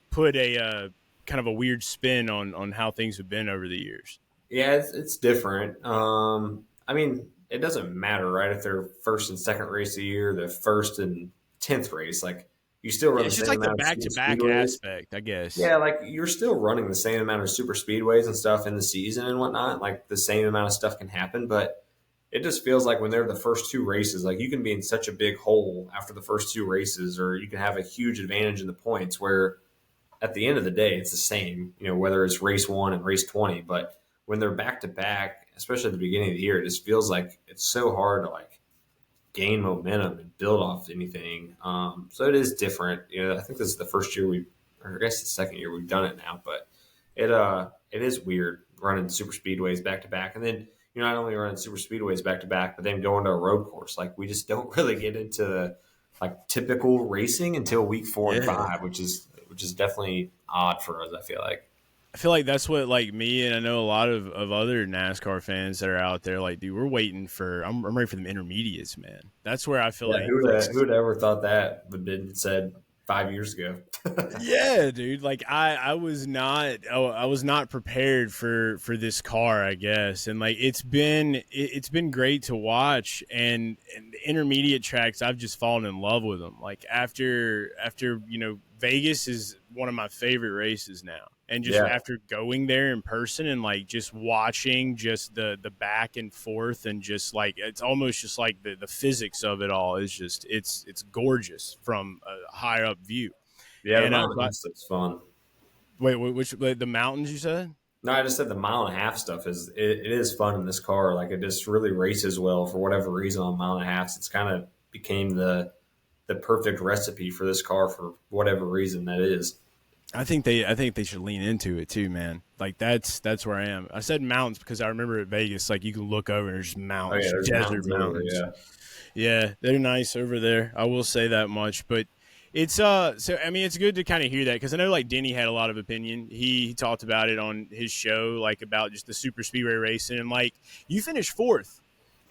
Speaker 1: put a kind of a weird spin on how things have been over the years?
Speaker 2: Yeah, it's different. I mean, it doesn't matter, right? If they're first and second race of the year, the first and 10th race, like you still run
Speaker 1: Yeah,
Speaker 2: the
Speaker 1: it's just
Speaker 2: same
Speaker 1: like the
Speaker 2: amount of
Speaker 1: back
Speaker 2: super
Speaker 1: to back
Speaker 2: speedways.
Speaker 1: aspect, I guess.
Speaker 2: Yeah, like you're still running the same amount of super speedways and stuff in the season and whatnot. Like the same amount of stuff can happen, but it just feels like when they're the first 2 races, like you can be in such a big hole after the first 2 races, or you can have a huge advantage in the points where at the end of the day, it's the same, whether it's race 1 and race 20. But when they're back to back, especially at the beginning of the year, it just feels like it's so hard to like gain momentum and build off anything. So it is different. I think this is the first year or I guess the second year we've done it now, but it is weird running super speedways back to back, and then not only running super speedways back to back, but then going to a road course. Like we just don't really get into like typical racing until week 4 and 5, which is definitely odd for us. I feel like.
Speaker 1: I feel like that's what like me and I know a lot of other NASCAR fans that are out there like, dude, we're waiting for I'm ready for them intermediates, man. That's where I feel
Speaker 2: Yeah,
Speaker 1: like
Speaker 2: who'd ever thought that would have been said 5 years ago?
Speaker 1: yeah, dude. Like I was not prepared for this car, I guess. And like it's been great to watch, and the intermediate tracks I've just fallen in love with them. Like after Vegas is one of my favorite races now. And just
Speaker 2: Yeah,
Speaker 1: after going there in person and like just watching just the back and forth, and just like it's almost just like the physics of it all is just it's gorgeous from a high up view.
Speaker 2: yeah, the
Speaker 1: And
Speaker 2: mountain
Speaker 1: but
Speaker 2: stuff's fun.
Speaker 1: wait, which like, the mountains you said?
Speaker 2: No, I just said the mile and a half stuff it is fun in this car. Like it just really races well for whatever reason on mile and a half. It's kind of became the perfect recipe for this car for whatever reason that is.
Speaker 1: I think they should lean into it too, man. Like that's where I am. I said mountains because I remember at Vegas, like you can look over and there's
Speaker 2: Oh yeah,
Speaker 1: mountains,
Speaker 2: there's
Speaker 1: desert
Speaker 2: mountains everywhere.
Speaker 1: mountains.
Speaker 2: Yeah,
Speaker 1: Yeah, they're nice over there. I will say that much. But it's so I mean it's good to kind of hear that, because I know like Denny had a lot of opinion. He talked about it on his show, like about just the super speedway racing, and like you finished fourth,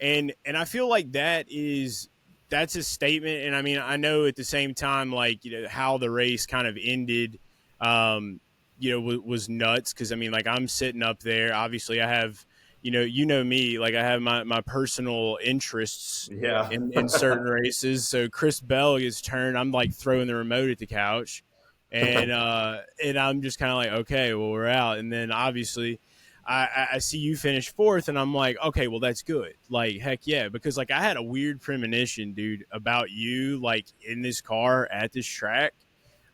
Speaker 1: and I feel like that's a statement. And I mean I know at the same time like how the race kind of ended, um, was nuts, because I mean like I'm sitting up there. Obviously I have me, like I have my personal interests
Speaker 2: yeah,
Speaker 1: in certain races. So Chris Bell gets turned, I'm like throwing the remote at the couch, and I'm just kind of like, okay, well we're out. And then obviously I see you finish fourth, and I'm like, okay, well that's good. Like heck yeah, because like I had a weird premonition, dude, about you like in this car at this track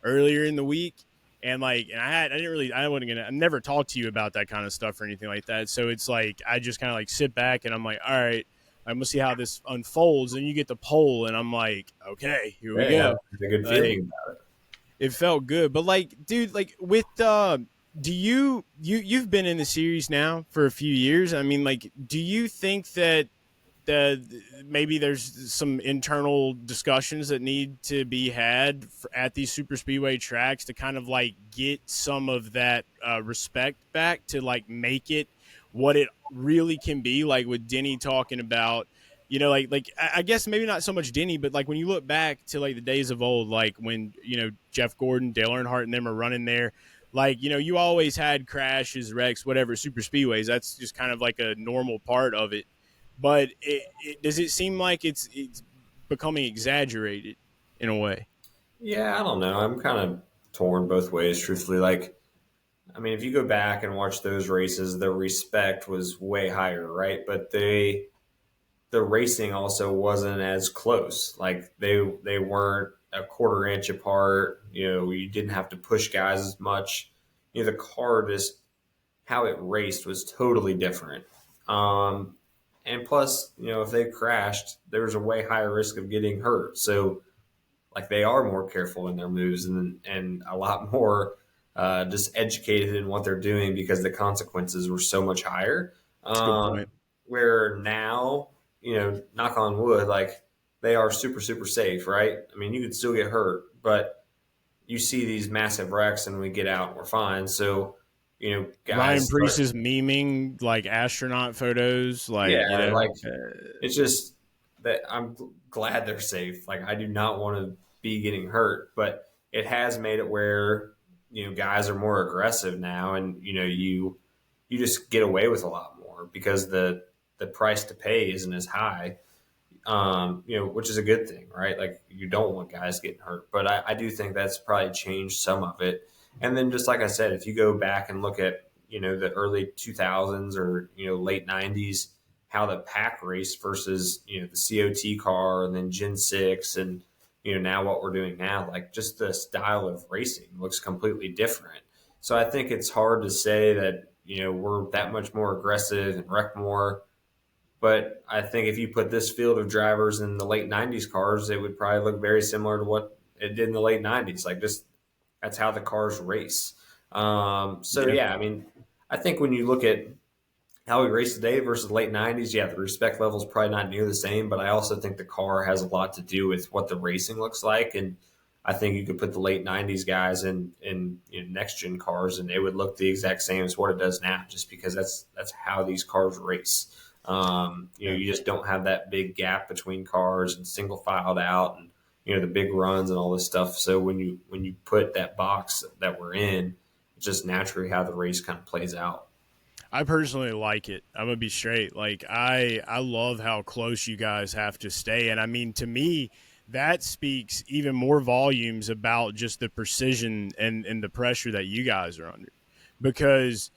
Speaker 1: earlier in the week. And like, and I didn't really, I never talked to you about that kind of stuff or anything like that. So it's like, I just kind of like sit back and I'm like, all right, I'm gonna see how this unfolds. And you get the poll, and I'm like, okay, here we
Speaker 2: yeah.
Speaker 1: go.
Speaker 2: It's a good
Speaker 1: Like,
Speaker 2: feeling about it.
Speaker 1: it felt good. But like, dude, like with, do you've been in the series now for a few years. I mean, like, do you think that the maybe there's some internal discussions that need to be had at these super speedway tracks to kind of like get some of that respect back, to like make it what it really can be, like with Denny talking about, like I guess maybe not so much Denny, but like when you look back to like the days of old, like when Jeff Gordon, Dale Earnhardt and them are running there, like you always had crashes, wrecks, whatever, super speedways. That's just kind of like a normal part of it. But does it seem like it's becoming exaggerated in a way?
Speaker 2: Yeah, I don't know. I'm kind of torn both ways, truthfully. Like, I mean, if you go back and watch those races, the respect was way higher, right? But the racing also wasn't as close. Like they weren't a quarter inch apart. You know, you didn't have to push guys as much. You know, the car just how it raced was totally different. Um, and plus, you know, if they crashed, there was a way higher risk of getting hurt. So like they are more careful in their moves and a lot more just educated in what they're doing because the consequences were so much higher.
Speaker 1: That's a good point.
Speaker 2: Where now, you know, knock on wood, like they are super safe, right? I mean, you could still get hurt, but you see these massive wrecks and we get out and we're fine. So, you know,
Speaker 1: Ryan
Speaker 2: guys
Speaker 1: Preece
Speaker 2: start,
Speaker 1: is memeing like astronaut photos, like
Speaker 2: yeah,
Speaker 1: you know.
Speaker 2: like it's just that I'm glad they're safe. Like I do not want to be getting hurt, but it has made it where you know guys are more aggressive now, and you know you just get away with a lot more because the price to pay isn't as high. You know, which is a good thing, right? Like you don't want guys getting hurt, but I do think that's probably changed some of it. And then just like I said, if you go back and look at you know the early 2000s or you know late 90s, how the pack race versus you know the COT car and then Gen 6 and you know now what we're doing now, like just the style of racing looks completely different. So I think it's hard to say that you know we're that much more aggressive and wreck more, but I think if you put this field of drivers in the late 90s cars, it would probably look very similar to what it did in the late 90s. Like, just that's how the cars race. So,
Speaker 1: Yeah.
Speaker 2: yeah, I mean, I think when you look at how we race today versus the late 90s, yeah, the respect level is probably not near the same, but I also think the car has a lot to do with what the racing looks like. And I think you could put the late 90s guys in you know, next gen cars and it would look the exact same as what it does now, just because that's how these cars race. You know,
Speaker 1: Yeah.
Speaker 2: you just don't have that big gap between cars and single filed out and you know the big runs and all this stuff. So when you put that box that we're in, it's just naturally how the race kind of plays out.
Speaker 1: I personally like it. I'm gonna be straight. Like I love how close you guys have to stay, and I mean to me that speaks even more volumes about just the precision and the pressure that you guys are under, because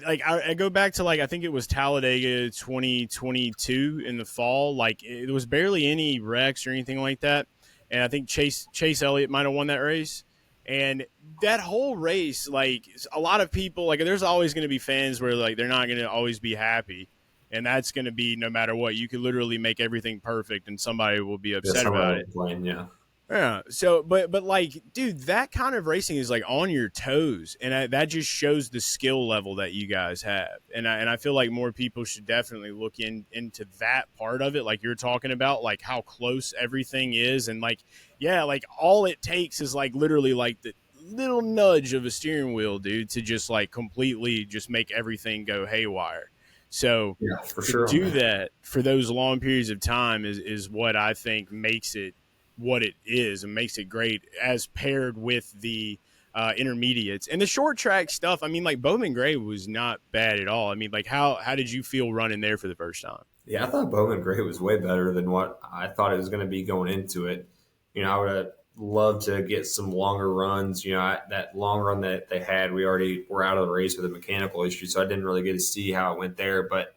Speaker 1: like I go back to like I think it was Talladega 2022 in the fall. Like it was barely any wrecks or anything like that, and I think Chase Elliott might have won that race. And that whole race, like a lot of people, like there's always going to be fans where like they're not going to always be happy, and that's going to be no matter what. You could literally make everything perfect, and somebody will be
Speaker 2: Yeah,
Speaker 1: upset
Speaker 2: somebody
Speaker 1: about
Speaker 2: will
Speaker 1: it.
Speaker 2: complain. Yeah,
Speaker 1: Yeah. So, but like, dude, that kind of racing is like on your toes, and that just shows the skill level that you guys have. And I feel like more people should definitely look into that part of it, like you're talking about, like how close everything is, and like, yeah, like all it takes is like literally like the little nudge of a steering wheel, dude, to just like completely just make everything go haywire. So
Speaker 2: yeah, for
Speaker 1: to
Speaker 2: sure,
Speaker 1: do
Speaker 2: man.
Speaker 1: that for those long periods of time is what I think makes it what it is and makes it great as paired with the intermediates and the short track stuff. I mean, like Bowman Gray was not bad at all. I mean, like how did you feel running there for the first time?
Speaker 2: Yeah, I thought Bowman Gray was way better than what I thought it was going to be going into it. You know, I would have loved to get some longer runs. You know, that long run that they had, we already were out of the race with a mechanical issue, so I didn't really get to see how it went there. But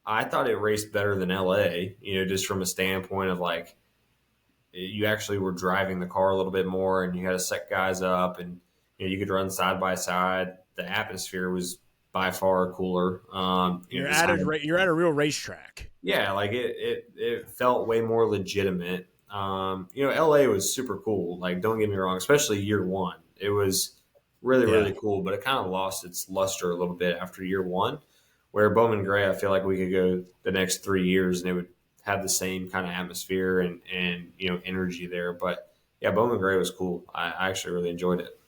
Speaker 2: I thought it raced better than LA. You know, just from a standpoint of like you actually were driving the car a little bit more, and you had to set guys up, and you know you could run side by side. The atmosphere was by far cooler. You know,
Speaker 1: You're at a real racetrack.
Speaker 2: yeah, like it felt way more legitimate. You know, LA was super cool. Like, don't get me wrong, especially year one, it was
Speaker 1: Yeah.
Speaker 2: really cool. But it kind of lost its luster a little bit after year one. Where Bowman Gray, I feel like we could go the next 3 years and it would have the same kind of atmosphere and you know energy there. But yeah, Bowman Gray was cool. I actually really enjoyed it.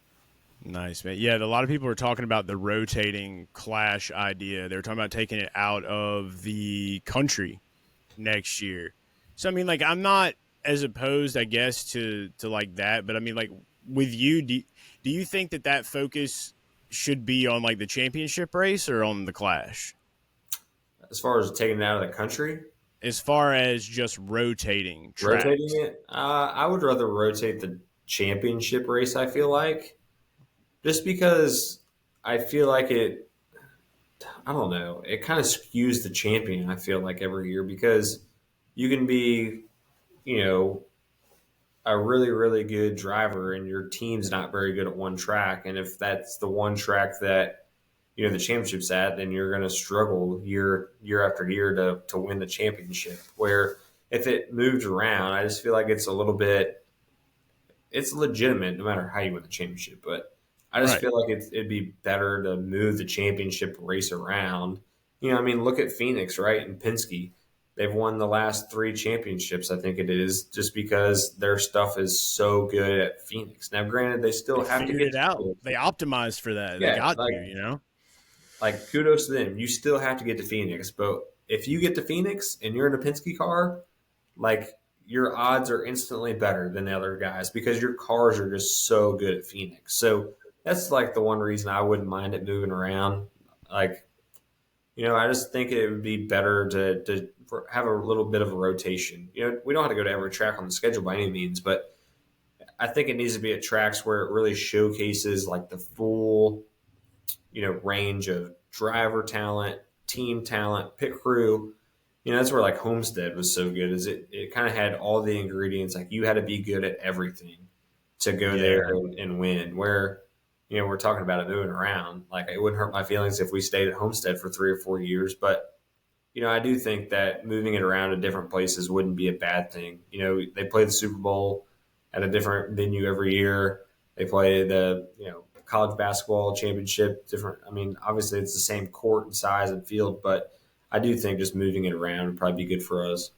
Speaker 1: Nice, man. Yeah, a lot of people are talking about the rotating clash idea. They're talking about taking it out of the country next year. So I mean, like, I'm not as opposed, I guess, to like that. But I mean, like, with you, do you think that focus should be on like the championship race or on the Clash?
Speaker 2: As far as taking it out of the country,
Speaker 1: As far as just rotating
Speaker 2: rotating
Speaker 1: tracks,
Speaker 2: it, I would rather rotate the championship race, I feel like. Just because I feel like I don't know, it kind of skews the champion, I feel like, every year because you can be, you know, a really, really good driver and your team's not very good at one track. And if that's the one track that, the championship's at, then you're going to struggle year after year to win the championship. Where if it moved around, I just feel like it's legitimate no matter how you win the championship. But I just
Speaker 1: Right.
Speaker 2: feel like it'd be better to move the championship race around. I mean, look at Phoenix, right? And Penske. They've won the last three championships, I think it is, just because their stuff is so good at Phoenix. Now, granted, they
Speaker 1: They
Speaker 2: still have to
Speaker 1: figured
Speaker 2: get
Speaker 1: it
Speaker 2: to
Speaker 1: out.
Speaker 2: Phoenix.
Speaker 1: They optimized for that. They
Speaker 2: Yeah,
Speaker 1: got to,
Speaker 2: like
Speaker 1: you know?
Speaker 2: like kudos to them. You still have to get to Phoenix, but if you get to Phoenix and you're in a Penske car, like your odds are instantly better than the other guys because your cars are just so good at Phoenix. So that's like the one reason I wouldn't mind it moving around. Like, I just think it would be better to have a little bit of a rotation. We don't have to go to every track on the schedule by any means, but I think it needs to be at tracks where it really showcases like the full, range of driver talent, team talent, pit crew. That's where like Homestead was so good. Is it kind of had all the ingredients. Like you had to be good at everything to go there
Speaker 1: Yeah.
Speaker 2: and win. Where we're talking about it moving around. Like it wouldn't hurt my feelings if we stayed at Homestead for 3 or 4 years, but I do think that moving it around to different places wouldn't be a bad thing. They play the Super Bowl at a different venue every year. They play the college basketball championship different. I mean, obviously it's the same court and size and field, but I do think just moving it around would probably be good for us.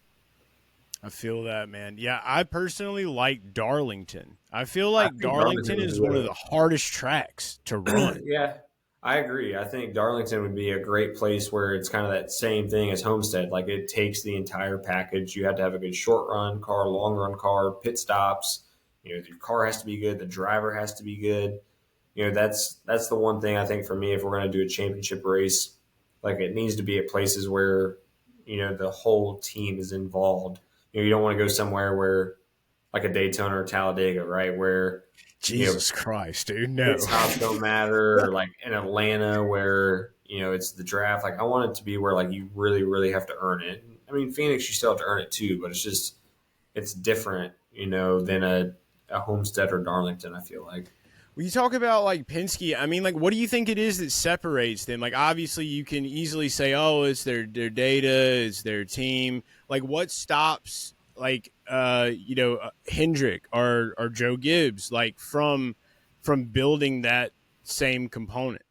Speaker 1: I feel that, man. Yeah, I personally like Darlington. I feel
Speaker 2: I
Speaker 1: like
Speaker 2: think Darlington
Speaker 1: Darlington
Speaker 2: would
Speaker 1: is
Speaker 2: be
Speaker 1: one of the hardest tracks to run.
Speaker 2: yeah, I agree. I think Darlington would be a great place where it's kind of that same thing as Homestead. Like it takes the entire package. You have to have a good short run car, long run car, pit stops. Your car has to be good. The driver has to be good. That's the one thing I think for me. If we're going to do a championship race, like it needs to be at places where the whole team is involved. You don't want to go somewhere where like a Daytona or Talladega, right? Where
Speaker 1: Jesus Christ, dude.
Speaker 2: pit
Speaker 1: No.
Speaker 2: stops don't matter, or like in Atlanta where it's the draft. Like I want it to be where like you really, really have to earn it. I mean, Phoenix, you still have to earn it too, but it's different, than a Homestead or Darlington. I feel like.
Speaker 1: When you talk about like Penske, I mean, like, what do you think it is that separates them? Like, obviously, you can easily say, "Oh, it's their data, it's their team." Like, what stops like Hendrick or Joe Gibbs like from building that same component?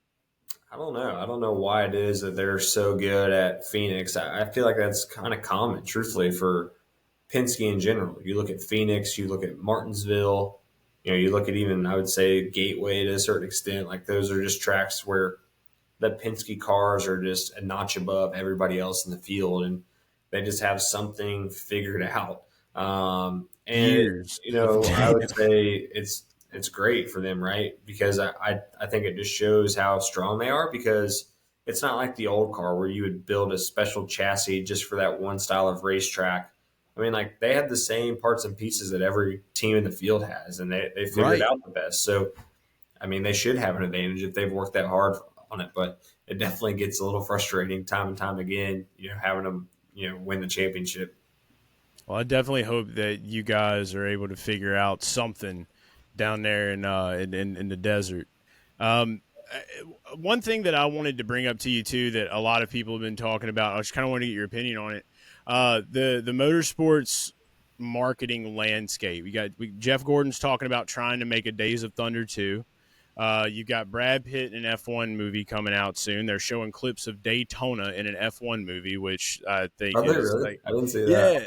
Speaker 2: I don't know. I don't know why it is that they're so good at Phoenix. I feel like that's kind of common, truthfully, for Penske in general. You look at Phoenix, you look at Martinsville, you look at even, I would say, Gateway to a certain extent. Like those are just tracks where the Penske cars are just a notch above everybody else in the field, and they just have something figured out. And
Speaker 1: Years of
Speaker 2: I would
Speaker 1: data.
Speaker 2: say it's great for them, right? Because I think it just shows how strong they are. Because it's not like the old car where you would build a special chassis just for that one style of racetrack. I mean, like they have the same parts and pieces that every team in the field has, and they figured it
Speaker 1: Right.
Speaker 2: out the best. So I mean, they should have an advantage if they've worked that hard on it, but it definitely gets a little frustrating time and time again, having them, win the championship.
Speaker 1: Well, I definitely hope that you guys are able to figure out something down there in the desert. Um, One thing that I wanted to bring up to you too that a lot of people have been talking about. I just kind of wanted to get your opinion on it. The motorsports marketing landscape. Jeff Gordon's talking about trying to make a Days of Thunder 2. You've got Brad Pitt in an F1 movie coming out soon. They're showing clips of Daytona in an F1 movie, which I think
Speaker 2: Are they
Speaker 1: is
Speaker 2: really?
Speaker 1: like,
Speaker 2: I didn't see that.
Speaker 1: yeah.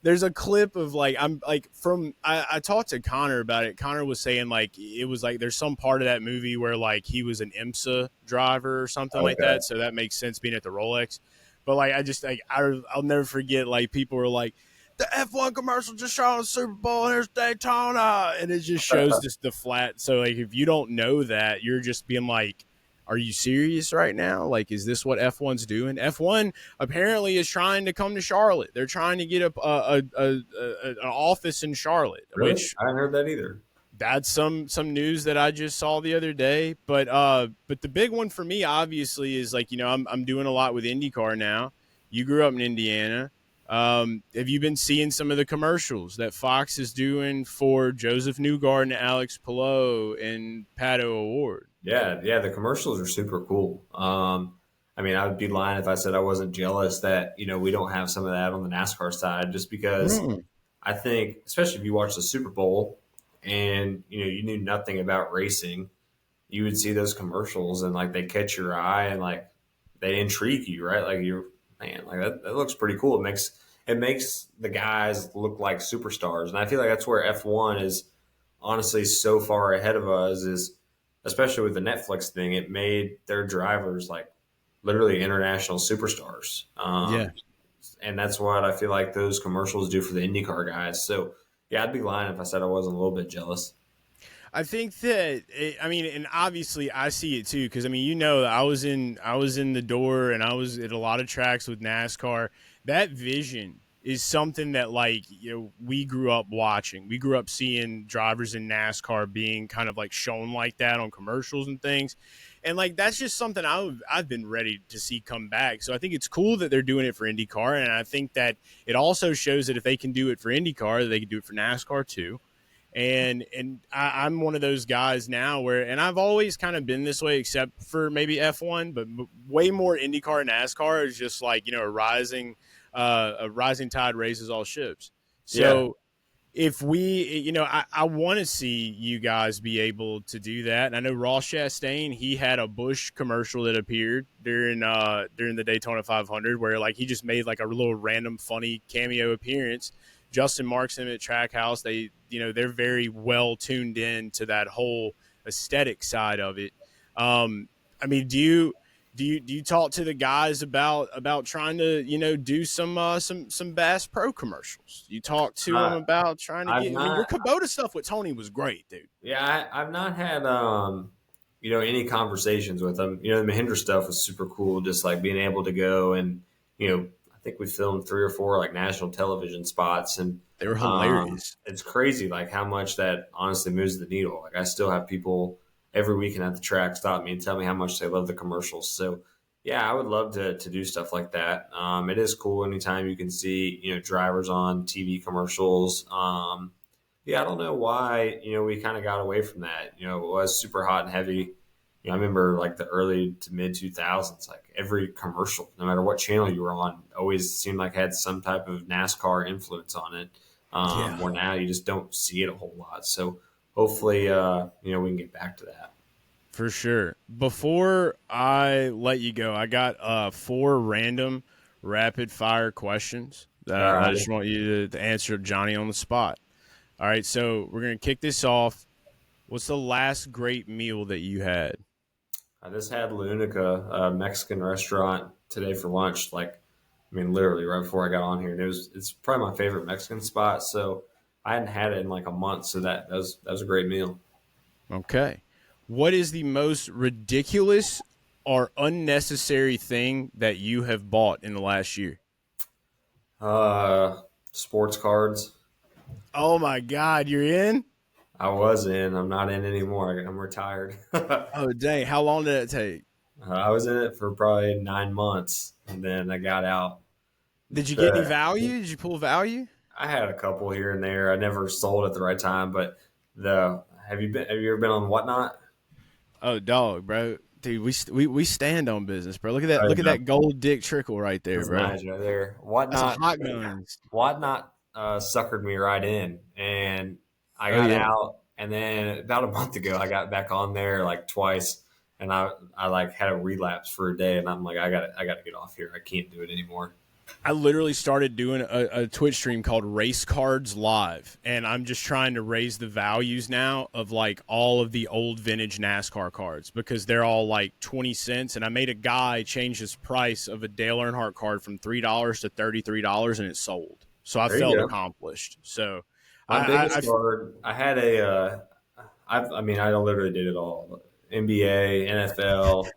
Speaker 1: There's a clip of like I talked to Connor about it. Connor was saying like it was like there's some part of that movie where like he was an IMSA driver or something like
Speaker 2: Okay.
Speaker 1: that, so that makes sense being at the Rolex. But like I just like I'll never forget like people were like the F1 commercial just shot on the Super Bowl. Here's Daytona, and it just shows just the flat. So like if you don't know that, you're just being like, are you serious right now? Like, is this what F1's doing? F1 apparently is trying to come to Charlotte. They're trying to get an office in Charlotte,
Speaker 2: Really?
Speaker 1: which
Speaker 2: I hadn't heard that either.
Speaker 1: That's some news that I just saw the other day. But the big one for me obviously is like, I'm doing a lot with IndyCar now. You grew up in Indiana. Have you been seeing some of the commercials that Fox is doing for Joseph Newgarden, Alex Palou, and Pato O'Ward?
Speaker 2: Yeah, the commercials are super cool. I mean, I would be lying if I said I wasn't jealous that we don't have some of that on the NASCAR side, just because
Speaker 1: Mm.
Speaker 2: I think, especially if you watch the Super Bowl and you knew nothing about racing, you would see those commercials and like they catch your eye and like they intrigue you, right? Like you're man, like that looks pretty cool. It makes the guys look like superstars, and I feel like that's where F1 is honestly so far ahead of us. Is especially with the Netflix thing, it made their drivers like literally international superstars.
Speaker 1: Yeah.
Speaker 2: And that's what I feel like those commercials do for the IndyCar guys. So yeah, I'd be lying if I said I wasn't a little bit jealous.
Speaker 1: I think that and obviously I see it too because I was in the door and I was at a lot of tracks with NASCAR. That vision is something that like we grew up watching. We grew up seeing drivers in NASCAR being kind of like shown like that on commercials and things, and like that's just something I've been ready to see come back. So I think it's cool that they're doing it for IndyCar, and I think that it also shows that if they can do it for IndyCar, they can do it for NASCAR too. I'm one of those guys now where, and I've always kind of been this way, except for maybe F1, but way more IndyCar and NASCAR is just like a rising tide raises all ships.
Speaker 2: Yeah.
Speaker 1: So if we, I want to see you guys be able to do that. And I know Ross Chastain, he had a Bush commercial that appeared during the Daytona 500 where like he just made like a little random funny cameo appearance. Justin marks him at Trackhouse. They're very well tuned in to that whole aesthetic side of it. I mean, do you talk to the guys about trying to do some Bass Pro commercials? You talk to them
Speaker 2: Uh,
Speaker 1: about trying to
Speaker 2: I've
Speaker 1: get. I mean, your
Speaker 2: not.
Speaker 1: Kubota stuff with Tony was great, dude.
Speaker 2: Yeah, I've not had any conversations with them. The Mahindra stuff was super cool. Just like being able to go and I think we filmed 3 or 4 like national television spots, and
Speaker 1: They were hilarious.
Speaker 2: it's crazy like how much that honestly moves the needle. Like I still have people every weekend at the track stop me and tell me how much they love the commercials. So yeah, I would love to do stuff like that. It is cool anytime you can see drivers on TV commercials. Yeah, I don't know why, we kind of got away from that. It was super hot and heavy. I remember like the early to mid 2000s, like every commercial, no matter what channel you were on, always seemed like had some type of NASCAR influence on it.
Speaker 1: Yeah,
Speaker 2: Where now you just don't see it a whole lot. So hopefully, we can get back to that.
Speaker 1: for sure. Before I let you go, I got 4 random rapid fire questions that
Speaker 2: All
Speaker 1: I
Speaker 2: right.
Speaker 1: just want you to answer Johnny on the spot. All right, so we're gonna kick this off. What's the last great meal that you had?
Speaker 2: I just had Lunica, a Mexican restaurant today for lunch. Like, I mean, literally right before I got on here, and it's probably my favorite Mexican spot. So I hadn't had it in like a month, so that was a great meal.
Speaker 1: Okay. What is the most ridiculous or unnecessary thing that you have bought in the last year?
Speaker 2: Sports cards.
Speaker 1: Oh my God, you're in?
Speaker 2: I was in. I'm not in anymore. I'm retired.
Speaker 1: Oh dang, how long did that take?
Speaker 2: I was in it for probably 9 months, and then I got out.
Speaker 1: Did you get any
Speaker 2: The
Speaker 1: value? Did you pull value?
Speaker 2: I had a couple here and there. I never sold at the right time, but the have you ever been on Whatnot?
Speaker 1: Oh dog, bro. Dude, we stand on business, bro. Look at that.
Speaker 2: I
Speaker 1: Look at
Speaker 2: know.
Speaker 1: that gold dick trickle right there,
Speaker 2: That's
Speaker 1: bro.
Speaker 2: nice right there.
Speaker 1: That's a hot guns.
Speaker 2: Whatnot suckered me right in, and I
Speaker 1: Oh
Speaker 2: got
Speaker 1: yeah.
Speaker 2: out. And then about a month ago, I got back on there like twice, and I like had a relapse for a day, and I'm like, I got to get off here. I can't do it anymore.
Speaker 1: I literally started doing a Twitch stream called Race Cards Live, and I'm just trying to raise the values now of like all of the old vintage NASCAR cards because they're all like 20 cents. And I made a guy change his price of a Dale Earnhardt card from $3 to $33, and it sold. So I
Speaker 2: There you
Speaker 1: felt
Speaker 2: go.
Speaker 1: accomplished. So
Speaker 2: My
Speaker 1: I
Speaker 2: biggest card, I had I mean, I literally did it all: NBA, NFL,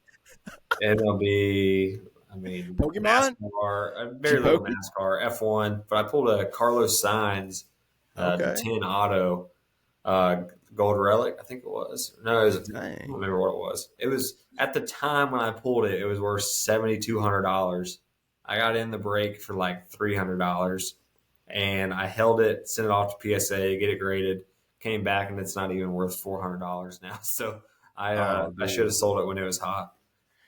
Speaker 2: MLB. I mean,
Speaker 1: Pokemon.
Speaker 2: NASCAR,
Speaker 1: Did you
Speaker 2: very little
Speaker 1: poke it?
Speaker 2: NASCAR, F1, but I pulled a Carlos Sainz
Speaker 1: Okay.
Speaker 2: 10 auto, gold relic. I think it was. No, it was, I don't
Speaker 1: Dang.
Speaker 2: remember what it was. It was at the time when I pulled it. It was worth $7,200. I got in the break for like $300, and I held it, sent it off to PSA, get it graded. Came back and it's not even worth $400 now. So
Speaker 1: Oh,
Speaker 2: I should
Speaker 1: dude.
Speaker 2: have sold it when it was hot.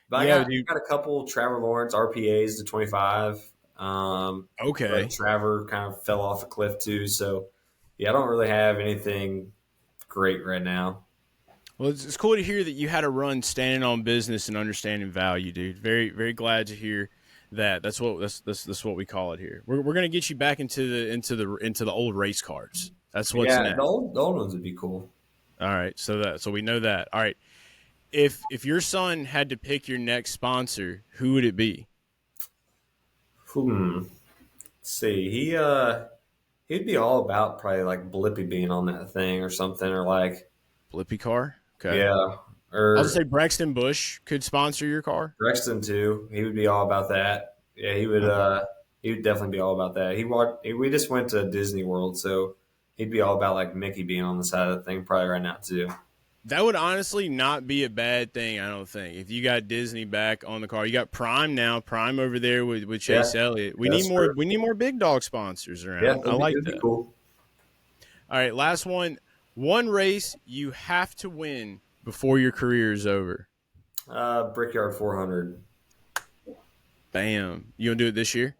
Speaker 2: But
Speaker 1: Yeah,
Speaker 2: I
Speaker 1: dude.
Speaker 2: got a couple Trevor Lawrence RPAs to 25. But
Speaker 1: Okay.
Speaker 2: Trevor kind of fell off a cliff too. So yeah, I don't really have anything great right now.
Speaker 1: Well, it's cool to hear that you had a run standing on business and understanding value, dude. Very, very glad to hear that. That's what we call it here. We're gonna get you back into the old race cars. That's what's
Speaker 2: Yeah,
Speaker 1: next.
Speaker 2: the old ones would be cool.
Speaker 1: All right, so we know that. All right, if your son had to pick your next sponsor, who would it be?
Speaker 2: Let's see. He'd be all about probably like Blippy being on that thing or something, or like
Speaker 1: Blippy car. Okay,
Speaker 2: yeah,
Speaker 1: I'll just
Speaker 2: or
Speaker 1: say Braxton Bush could sponsor your car.
Speaker 2: Rexton too. He would be all about that. Yeah, he would.
Speaker 1: Okay.
Speaker 2: He would definitely be all about that. We just went to Disney World, so he'd be all about like Mickey being on the side of the thing probably right now too.
Speaker 1: That would honestly not be a bad thing, I don't think. If you got Disney back on the car, you got Prime now, Prime over there with
Speaker 2: Yeah,
Speaker 1: Chase Elliott.
Speaker 2: that's true.
Speaker 1: We need more big dog sponsors
Speaker 2: Yeah,
Speaker 1: around. I like
Speaker 2: it'd be
Speaker 1: that.
Speaker 2: cool.
Speaker 1: All right, last one. One race you have to win before your career is over.
Speaker 2: Brickyard 400.
Speaker 1: Bam. You gonna do it this year?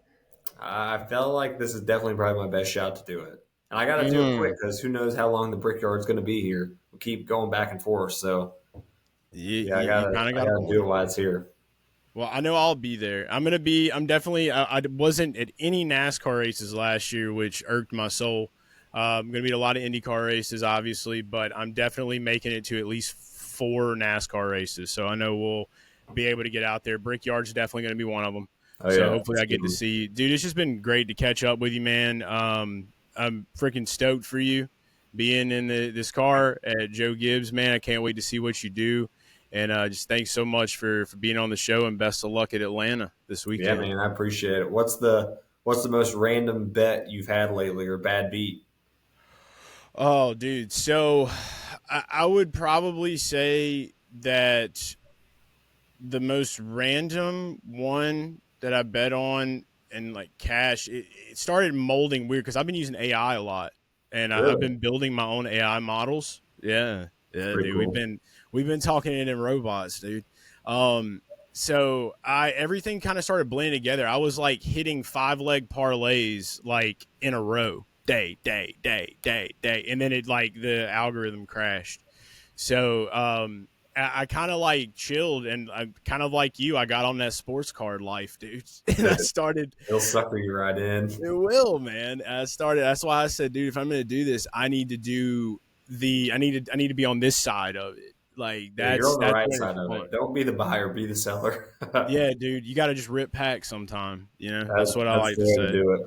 Speaker 2: I felt like this is definitely probably my best shot to do it. And I got to do it quick
Speaker 1: Mm.
Speaker 2: because who knows how long the Brickyard's going to be here. We keep going back and forth. So, yeah,
Speaker 1: You kind of
Speaker 2: I
Speaker 1: got a
Speaker 2: gotta do
Speaker 1: point.
Speaker 2: it while it's here.
Speaker 1: Well, I know I'll be there. I'm definitely, I wasn't at any NASCAR races last year, which irked my soul. I'm going to be at a lot of INDYCAR races, obviously, but I'm definitely making it to at least 4 NASCAR races. So I know we'll be able to get out there. Brickyard's definitely going to be one of them.
Speaker 2: Oh,
Speaker 1: So
Speaker 2: yeah.
Speaker 1: hopefully I get to see, dude, it's just been great to catch up with you, man. I'm freaking stoked for you being in this car at Joe Gibbs, man. I can't wait to see what you do. And just thanks so much for being on the show, and best of luck at Atlanta this
Speaker 2: Yeah,
Speaker 1: weekend.
Speaker 2: man, I appreciate it. What's the most random bet you've had lately or bad beat?
Speaker 1: Oh, dude. So I would probably say that the most random one that I bet on and like cash, it started molding weird because I've been using AI a lot, and I've
Speaker 2: Really?
Speaker 1: been building my own AI models. Yeah,
Speaker 2: It's
Speaker 1: yeah,
Speaker 2: pretty
Speaker 1: dude.
Speaker 2: cool.
Speaker 1: We've been talking it in robots, dude. So I everything kind of started blending together. I was like hitting 5-leg parlays like in a row, day, and then it like the algorithm crashed. So I kind of like chilled, and I kind of like you. I got on that sports card life, dude, and I started.
Speaker 2: It'll sucker you right in.
Speaker 1: It will, man. I started. That's why I said, dude, if I'm going to do this, I need to do I need to be on this side of it. Like
Speaker 2: Yeah, you're on the
Speaker 1: that's
Speaker 2: right
Speaker 1: when it's
Speaker 2: side of
Speaker 1: fun.
Speaker 2: it. Don't be the buyer, be the seller.
Speaker 1: Yeah, dude, you got to just rip pack sometime. That's what I
Speaker 2: That's
Speaker 1: like
Speaker 2: the
Speaker 1: to
Speaker 2: way to
Speaker 1: say.
Speaker 2: do it.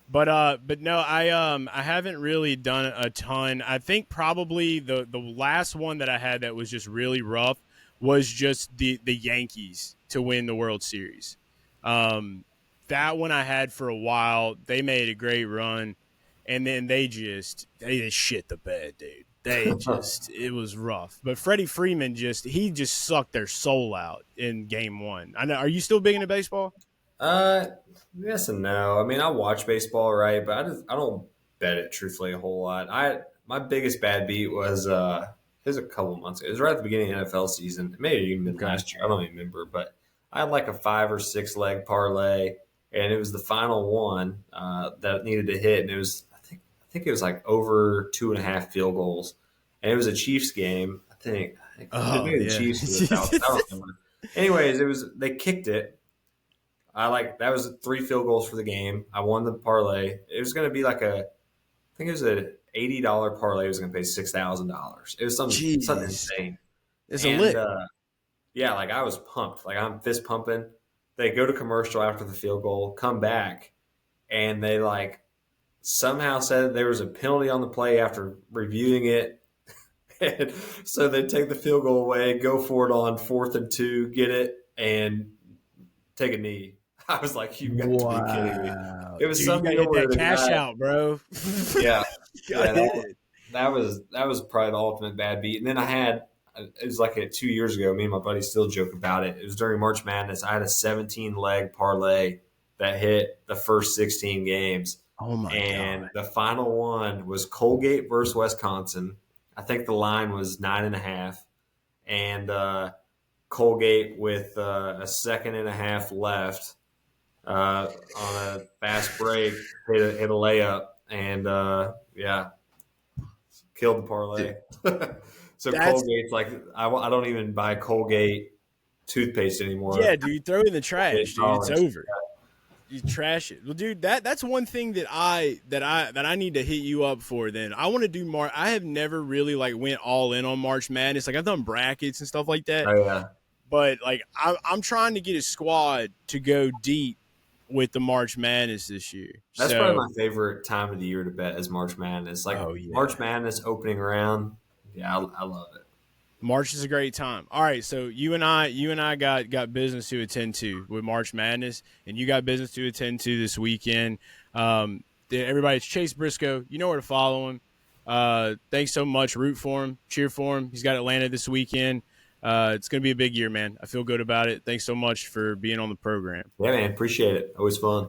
Speaker 1: But no, I haven't really done a ton. I think probably the last one that I had that was just really rough was just the Yankees to win the World Series. That one I had for a while. They made a great run, and then they just shit the bed, dude. It was rough. But Freddie Freeman he just sucked their soul out in Game 1. I know. Are you still big into baseball?
Speaker 2: Uh, yes and no. I mean, I watch baseball, right? But I don't bet it truthfully a whole lot. My biggest bad beat was it was a couple months ago. It was right at the beginning of the NFL season. It may have even been
Speaker 1: Okay.
Speaker 2: last year. I don't even remember. But I had like a 5 or 6 leg parlay, and it was the final one that needed to hit, and it was I think it was like over 2.5 field goals, and it was a Chiefs game. I think
Speaker 1: Oh
Speaker 2: maybe the
Speaker 1: yeah.
Speaker 2: Chiefs or the Falcons. I don't remember. Anyways, they kicked it. That was 3 field goals for the game. I won the parlay. It was going to be like I think it was a $80 parlay. It was going to pay $6,000. It was something
Speaker 1: Jeez.
Speaker 2: insane.
Speaker 1: It's a
Speaker 2: And
Speaker 1: lick.
Speaker 2: yeah, like I was pumped. Like I'm fist pumping. They go to commercial after the field goal, come back, and they like somehow said there was a penalty on the play after reviewing it. And so they take the field goal away, go for it on 4th and 2, get it, and take a knee. I was like, "You got to be kidding me!"
Speaker 1: Wow.
Speaker 2: It was
Speaker 1: Dude, you
Speaker 2: some
Speaker 1: gotta
Speaker 2: deal
Speaker 1: hit
Speaker 2: where
Speaker 1: that
Speaker 2: the
Speaker 1: cash
Speaker 2: guy,
Speaker 1: out, bro.
Speaker 2: yeah,
Speaker 1: You
Speaker 2: yeah,
Speaker 1: gotta hit it.
Speaker 2: that was probably the ultimate bad beat. And then I had it was like 2 years ago. Me and my buddy still joke about it. It was during March Madness. I had a 17 leg parlay that hit the first 16 games,
Speaker 1: Oh my god!
Speaker 2: and the final one was Colgate versus Wisconsin. I think the line was 9.5, and Colgate with a second and a half left on a fast break hit a layup, and yeah, killed the parlay. So
Speaker 1: That's
Speaker 2: Colgate's like I don't even buy Colgate toothpaste anymore.
Speaker 1: yeah, dude. Throw it in the trash, dude. It's
Speaker 2: $8.
Speaker 1: over. You trash it. Well, dude, that's one thing that I need to hit you up for. Then I want to do more. I have never really like went all in on March Madness. Like I've done brackets and stuff like that,
Speaker 2: Oh yeah,
Speaker 1: but like I'm trying to get a squad to go deep with the March Madness this year.
Speaker 2: that's probably
Speaker 1: So,
Speaker 2: my favorite time of the year to bet is March Madness. Like
Speaker 1: oh yeah,
Speaker 2: March Madness opening round. Yeah, I love it.
Speaker 1: March is a great time. All right, so you and I got business to attend to with March Madness, and you got business to attend to this weekend. Everybody, it's Chase Briscoe. You know where to follow him. Thanks so much. Root for him, cheer for him. He's got Atlanta this weekend. It's going to be a big year, man. I feel good about it. Thanks so much for being on the program.
Speaker 2: Yeah, man, appreciate it. Always fun.